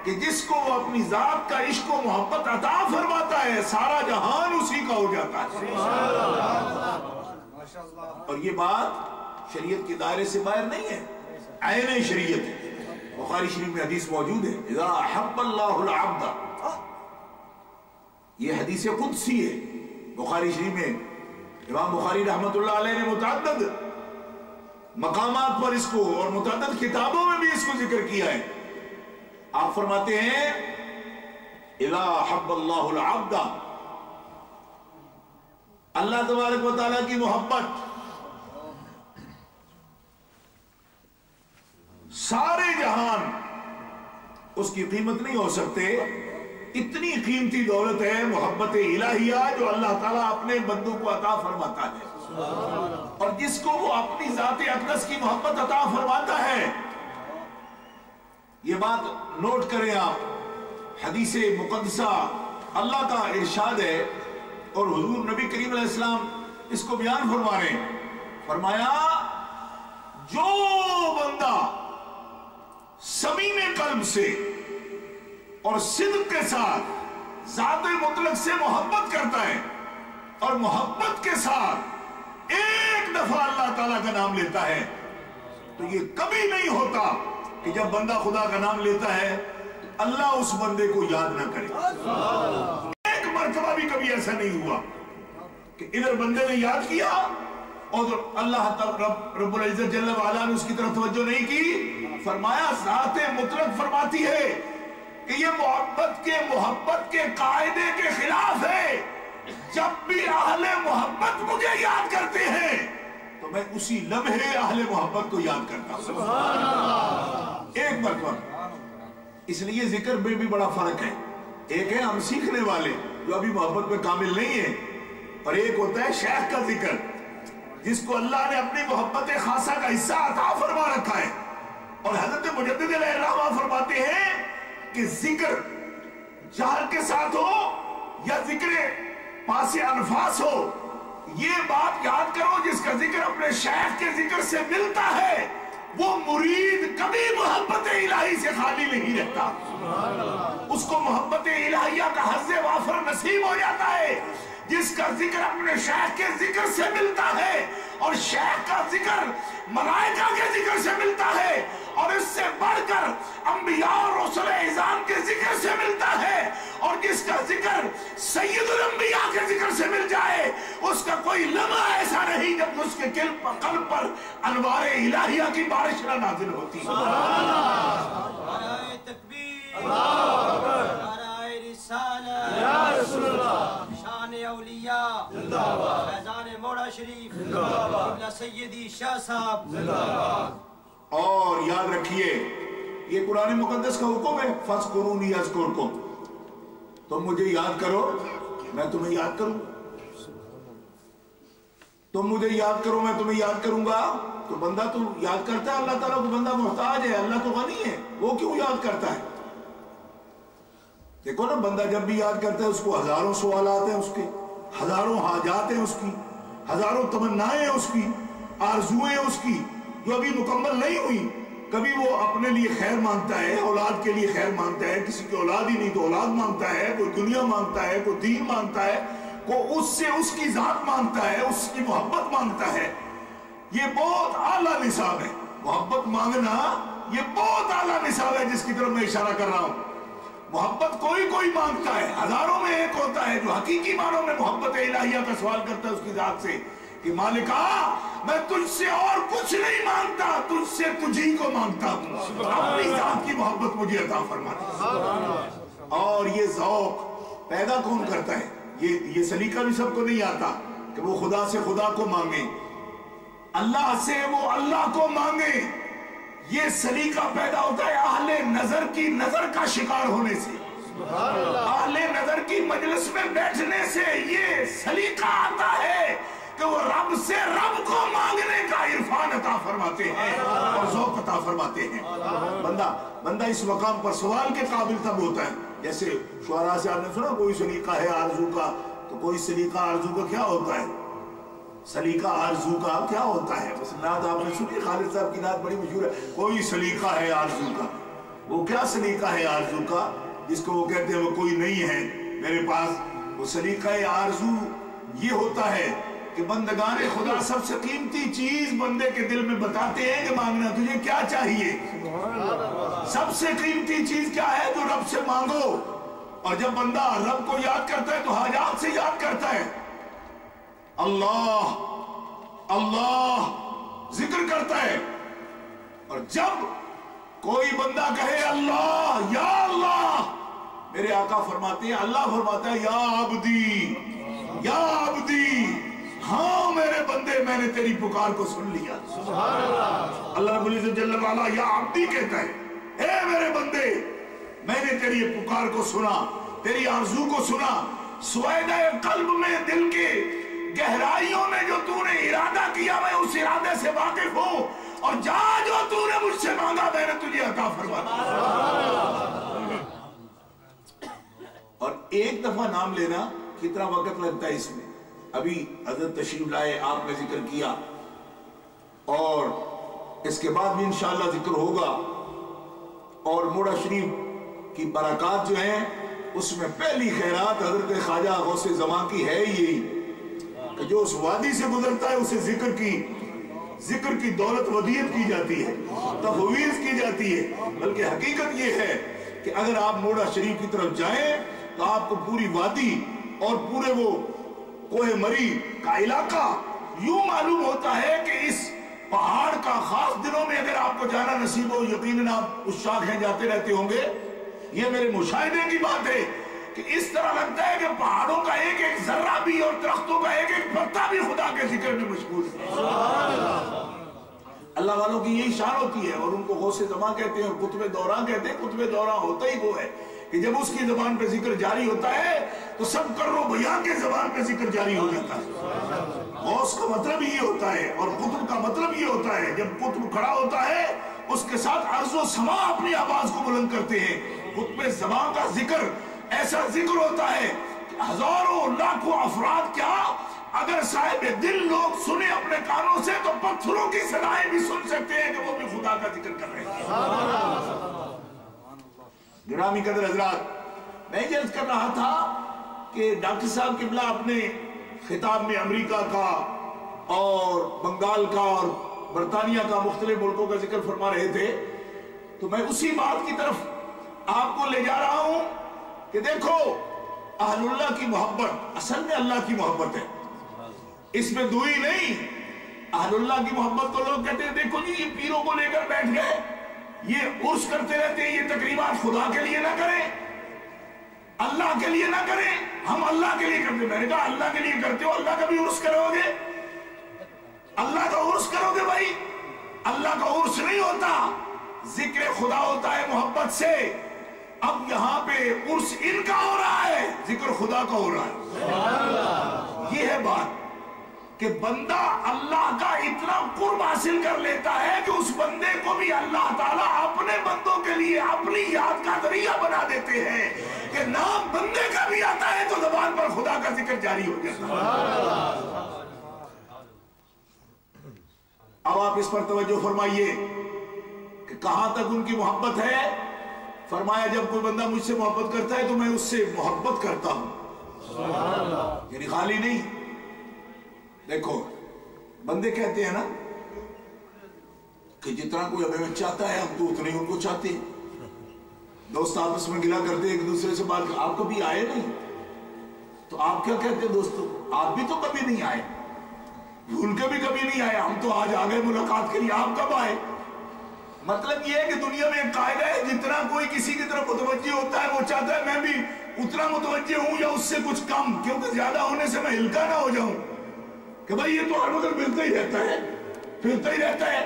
کہ جس کو وہ اپنی ذات کا عشق و محبت عطا فرماتا ہے سارا جہان اسی کا ہو جاتا ہے. اور یہ بات شریعت کے دائرے سے باہر نہیں ہے، عین شریعت ہے. بخاری شریف میں حدیث موجود ہے، اذا احب اللہ العبد، یہ حدیث قدسی ہے. بخاری شریف میں امام بخاری رحمت اللہ علیہ نے متعدد مقامات پر اس کو اور متعدد کتابوں میں بھی اس کو ذکر کیا ہے. آپ فرماتے ہیں اذا احب اللہ العبد، اللہ تبارک و تعالیٰ کی محبت سارے جہان اس کی قیمت نہیں ہو سکتے. اتنی قیمتی دولت ہے محبت الہیہ جو اللہ تعالیٰ اپنے بندوں کو عطا فرماتا ہے. اور جس کو وہ اپنی ذات اقدس کی محبت عطا فرماتا ہے، یہ بات نوٹ کریں آپ، حدیث مقدسہ اللہ کا ارشاد ہے اور حضور نبی کریم علیہ السلام اس کو بیان فرما رہے ہیں. فرمایا جو بندہ سمیم قلب سے اور صدق کے ساتھ ذات مطلق سے محبت کرتا ہے اور محبت کے ساتھ ایک دفعہ اللہ تعالیٰ کا نام لیتا ہے تو یہ کبھی نہیں ہوتا کہ جب بندہ خدا کا نام لیتا ہے اللہ اس بندے کو یاد نہ کرے. ایک مرتبہ بھی کبھی ایسا نہیں ہوا کہ ادھر بندے نے یاد کیا اور اللہ رب العزت جل وعلا نے اس کی طرف توجہ نہیں کی. فرمایا ذات مطلق فرماتی ہے کہ یہ محبت کے قاعدے کے خلاف ہے. جب بھی اہل محبت مجھے یاد کرتے ہیں تو میں اسی لمحے اہل محبت کو یاد کرتا ہوں. سبحان اللہ. ایک مرتبہ. اس لیے ذکر میں بھی بڑا فرق ہے. ایک ہے ہم سیکھنے والے جو ابھی محبت میں کامل نہیں ہیں، اور ایک ہوتا ہے شیخ کا ذکر جس کو اللہ نے اپنی محبت خاصہ کا حصہ عطا فرما رکھا ہے. اور حضرت مجدد علیہ الرحمہ فرماتے ہیں کہ ذکر جہر کے ساتھ ہو یا ذکر پاس انفاس ہو، یہ بات یاد کرو جس کا ذکر اپنے شیخ کے ذکر سے ملتا ہے وہ مرید کبھی محبت الہی سے خالی نہیں رہتا. اس کو محبت الہیہ کا حظ وافر نصیب ہو جاتا ہے جس کا ذکر اپنے شیخ کے ذکر سے ملتا ہے، اور شیخ کا ذکر ملائکہ کے ذکر سے ملتا ہے، اور اس سے بڑھ کر انبیاء اور رسل اعظام کے ذکر سے ملتا ہے، اور جس کا ذکر سید الانبیاء کے ذکر سے مل جائے اس کا کوئی لمحہ ایسا نہیں جب اس کے قلب پر انوار الہیہ کی بارش نہ نازل ہوتی. نعرہ تکبیر، نعرہ رسالت، یا رسول اللہ، شان اولیاء، فیضان موڑا شریف، قبلہ سیدی شاہ صاحب. اور یاد رکھیے یہ قرآن مقدس کا حکم ہے فَاذْكُرُونِي أَذْكُرْكُمْ. تم مجھے یاد کرو میں تمہیں یاد کروں. تم مجھے یاد کرو میں تمہیں یاد کروں گا. تو بندہ تو یاد کرتا ہے اللہ تعالیٰ کو، بندہ محتاج ہے، اللہ تو غنی ہے، وہ کیوں یاد کرتا ہے؟ دیکھو نا بندہ جب بھی یاد کرتا ہے اس کو ہزاروں سوالات ہیں، اس کے ہزاروں حاجات ہیں، اس کی ہزاروں تمنائیں ہیں، اس کی آرزویں اس کی جو ابھی مکمل نہیں ہوئی. کبھی وہ اپنے لیے خیر مانگتا ہے، اولاد کے لیے خیر مانگتا ہے، کسی کی اولاد ہی نہیں تو اولاد مانگتا ہے، کوئی دنیا مانگتا ہے، کوئی دین مانگتا ہے، کوئی اس سے اس کی ذات مانگتا ہے، اس کی محبت مانگتا ہے. یہ بہت اعلیٰ نصاب ہے. محبت مانگنا یہ بہت اعلیٰ نصاب ہے جس کی طرف میں اشارہ کر رہا ہوں. محبت کوئی مانگتا ہے، ہزاروں میں ایک ہوتا ہے جو حقیقی معنوں میں محبت الہیہ کا سوال کرتا ہے اس کی ذات سے کہ مالکا میں تجھ سے اور کچھ نہیں مانگتا، تجھ سے تجھی کو مانگتا ہوں، اپنی ذات کی محبت مجھے عطا فرما دے. اور یہ ذوق پیدا کون کرتا ہے؟ یہ سلیقہ بھی سب کو نہیں آتا کہ وہ خدا سے خدا کو مانگے، اللہ سے وہ اللہ کو مانگے. یہ سلیقہ پیدا ہوتا ہے اہل نظر کی نظر کا شکار ہونے سے، اہل نظر کی مجلس میں بیٹھنے سے یہ سلیقہ آتا ہے کہ وہ رب سے رب کو مانگنے کا عرفان عطا فرماتے ہیں اور ذوق عطا فرماتے ہیں. بندہ اس مقام پر سوال کے قابل تب ہوتا ہے. جیسے شعراء سے آپ نے سنا کوئی سلیقہ ہے آرزو کا، تو کوئی سلیقہ آرزو کا کیا ہوتا ہے؟ سلیقہ آرزو کا کیا ہوتا ہے؟ بس نعت آپ نے سنی، خالد صاحب کی نعت بڑی مشہور ہے، کوئی سلیقہ ہے آرزو کا. وہ کیا سلیقہ ہے آرزو کا جس کو وہ کہتے ہیں وہ کوئی نہیں ہے میرے پاس؟ وہ سلیقہ آرزو یہ ہوتا ہے کہ بندگان خدا سب سے قیمتی چیز بندے کے دل میں بتاتے ہیں کہ مانگنا تجھے کیا چاہیے. سب سے قیمتی چیز کیا ہے؟ جو رب سے مانگو. اور جب بندہ رب کو یاد کرتا ہے تو حاجات سے یاد کرتا ہے، اللہ اللہ ذکر کرتا ہے. اور جب کوئی بندہ کہے اللہ یا اللہ، میرے آقا فرماتے ہیں اللہ فرماتا ہے یا عبدی یا عبدی، ہاں میرے بندے میں نے تیری پکار کو سن لیا. اللہ رب العزت جل وعلا یا عبدی کہتا ہے، اے میرے بندے میں نے تیری پکار کو سنا، تیری آرزو کو سنا. سویدہ قلب میں دل کے گہرائیوں میں جو تو نے ارادہ کیا میں اس ارادے سے واقف ہوں، اور جا جو تو نے مجھ سے مانگا میں نے تجھے عطا فرما دیا. اور ایک دفعہ نام لینا کتنا وقت لگتا ہے اس میں؟ ابھی حضرت تشریف لائے، آپ نے ذکر کیا، اور اس کے بعد بھی انشاءاللہ ذکر ہوگا. اور موڑا شریف کی برکات جو ہیں اس میں پہلی خیرات حضرت خواجہ غوث زمان کی ہے یہی کہ جو اس وادی سے گزرتا ہے اسے ذکر کی دولت ودیت کی جاتی ہے، تفویض کی جاتی ہے. بلکہ حقیقت یہ ہے کہ اگر آپ موڑا شریف کی طرف جائیں تو آپ کو پوری وادی اور پورے وہ کوہ مری کا علاقہ یوں معلوم ہوتا ہے کہ اس پہاڑ کا خاص دنوں میں اگر آپ کو جانا نصیب ہو، یقیناً آپ اس شاخ ہیں جاتے رہتے ہوں گے. یہ میرے مشاہدے کی بات ہے کہ اس طرح لگتا ہے کہ پہاڑوں کا ایک ایک ذرہ بھی اور درختوں کا ایک ایک پتا بھی خدا کے ذکر میں مشغول ہے. اللہ والوں کی یہی شان ہوتی ہے اور ان کو غوث زمان کہتے ہیں اور قطب دوراں کہتے ہیں. قطب دوراں ہوتا ہی وہ ہے کہ جب اس کی زبان پہ ذکر جاری ہوتا ہے تو سب کر و بیان کے زبان پہ ذکر جاری ہو جاتا ہے. غوث کا مطلب یہ ہوتا ہے اور قطب کا مطلب یہ ہوتا ہے جب قطب کھڑا ہوتا ہے اس کے ساتھ عرض و سما اپنی آواز کو بلند کرتے ہیں. قطب زمان کا ذکر ایسا ذکر ہوتا ہے کہ ہزاروں لاکھوں افراد کیا اگر صاحب دل لوگ سنے اپنے کانوں سے تو پتھروں کی صدائیں بھی سن سکتے ہیں کہ وہ بھی خدا کا ذکر کر رہے ہیں. گرامی قدر حضرات، میں یہ عرض کر رہا تھا کہ ڈاکٹر صاحب قبلہ اپنے خطاب میں امریکہ کا اور بنگال کا اور برطانیہ کا مختلف ملکوں کا ذکر فرما رہے تھے تو میں اسی بات کی طرف آپ کو لے جا رہا ہوں کہ دیکھو اہل اللہ کی محبت اصل میں اللہ کی محبت ہے، اس میں دوئی نہیں. اہل اللہ کی محبت کو لوگ کہتے ہیں دیکھو جی یہ پیروں کو لے کر بیٹھ گئے، یہ عرس کرتے رہتے ہیں، یہ تقریبات خدا کے لیے نہ کریں، اللہ کے لیے نہ کریں، ہم اللہ کے لیے کرتے. میں نے کہا اللہ کے لیے کرتے ہو، اللہ کا بھی عرس کرو گے؟ اللہ کا عرس کرو گے بھائی؟ اللہ کا عرس نہیں ہوتا، ذکر خدا ہوتا ہے محبت سے. اب یہاں پہ عرس ان کا ہو رہا ہے، ذکر خدا کا ہو رہا ہے. یہ ہے بات کہ بندہ اللہ کا اتنا قرب حاصل کر لیتا ہے کہ اس بندے کو بھی اللہ تعالیٰ اپنے بندوں کے لیے اپنی یاد کا ذریعہ بنا دیتے ہیں کہ نام بندے کا بھی آتا ہے تو زبان پر خدا کا ذکر جاری ہو جاتا ہے. اب آپ اس پر توجہ فرمائیے کہ کہاں تک ان کی محبت ہے. فرمایا جب کوئی بندہ مجھ سے محبت کرتا ہے تو میں اس سے محبت کرتا ہوں، یعنی خالی نہیں. دیکھو بندے کہتے ہیں نا کہ جتنا کوئی ہمیں چاہتا ہے ہم تو اتنے ہی ان کو چاہتے ہیں. دوست آپس میں گلا کرتے ہیں ایک دوسرے سے بات. آپ کبھی آئے نہیں تو آپ کیا کہتے ہیں دوستو؟ آپ بھی تو کبھی نہیں آئے، بھول کے بھی کبھی نہیں آئے، ہم تو آج آ گئے ملاقات کے لیے، آپ کب آئے؟ مطلب یہ ہے کہ دنیا میں ایک قاعدہ ہے جتنا کوئی کسی کی طرف متوجہ ہوتا ہے وہ چاہتا ہے میں بھی اتنا متوجہ ہوں یا اس سے کچھ کم، کیونکہ زیادہ ہونے سے میں ہلکا نہ ہو جاؤں کہ بھائی یہ تو ہر وقت ملتا ہی رہتا ہے، پھرتا ہی رہتا ہے.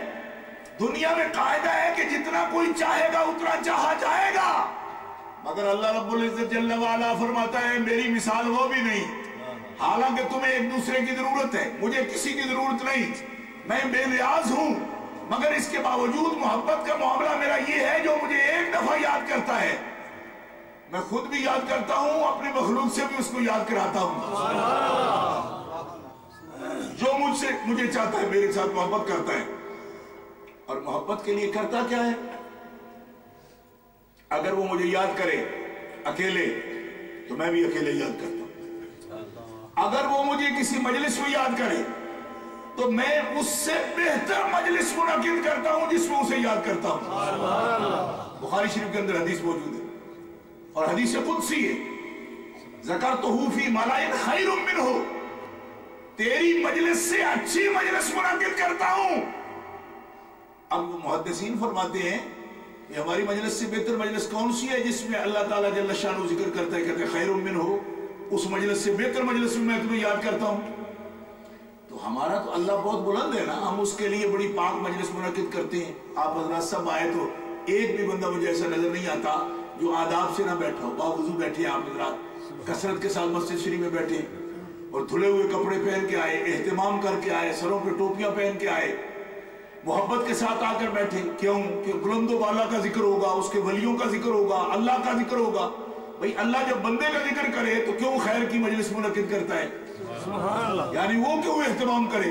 دنیا میں قاعدہ ہے کہ جتنا کوئی چاہے گا اتنا چاہا جائے گا، مگر اللہ رب العزت جل وعلا فرماتا ہے میری مثال وہ بھی نہیں. حالانکہ تمہیں ایک دوسرے کی ضرورت ہے، مجھے کسی کی ضرورت نہیں، میں بے نیاز ہوں، مگر اس کے باوجود محبت کا معاملہ میرا یہ ہے جو مجھے ایک دفعہ یاد کرتا ہے میں خود بھی یاد کرتا ہوں، اپنے مخلوق سے بھی اس کو یاد کراتا ہوں. جو مجھے چاہتا ہے میرے ساتھ محبت کرتا ہے، اور محبت کے لیے کرتا کیا ہے؟ اگر وہ مجھے یاد کرے اکیلے تو میں بھی اکیلے یاد کرتا ہوں. اگر وہ مجھے کسی مجلس میں یاد کرے تو میں اس سے بہتر مجلس منعقد کرتا ہوں جس میں اسے یاد کرتا ہوں. بخاری شریف کے اندر حدیث موجود ہے اور حدیث قدسی ہے، ذکرتہ فی ملائن خیر منہ، تیری مجلس سے اچھی مجلس منعقد کرتا ہوں. اب محدثین فرماتے ہیں کہ ہماری مجلس سے بہتر مجلس کون سی ہے جس میں اللہ تعالیٰ جل شانہ ذکر کرتا ہے، کہتے ہیں خیر منہ، اس مجلس سے بہتر مجلس میں تمہیں یاد کرتا ہوں. تو ہمارا تو اللہ بہت بلند ہے نا، ہم اس کے لیے بڑی پاک مجلس منعقد کرتے ہیں. آپ حضرات سب آئے تو ایک بھی بندہ مجھے ایسا نظر نہیں آتا جو آداب سے نہ بیٹھا ہو. باوضو بیٹھے ہیں آپ حضرات، کثرت کے ساتھ مسجد شریف میں بیٹھے اور دھلے ہوئے کپڑے پہن کے آئے، اہتمام کر کے آئے، سروں پہ ٹوپیاں پہن کے آئے، محبت کے ساتھ آ کر بیٹھے. کیوں کہ بلند و بالا کا ذکر ہوگا، اس کے ولیوں کا ذکر ہوگا، اللہ کا ذکر ہوگا. بھئی اللہ جب بندے کا ذکر کرے تو کیوں خیر کی مجلس منعقد کرتا ہے؟ یعنی وہ کیوں اہتمام کرے؟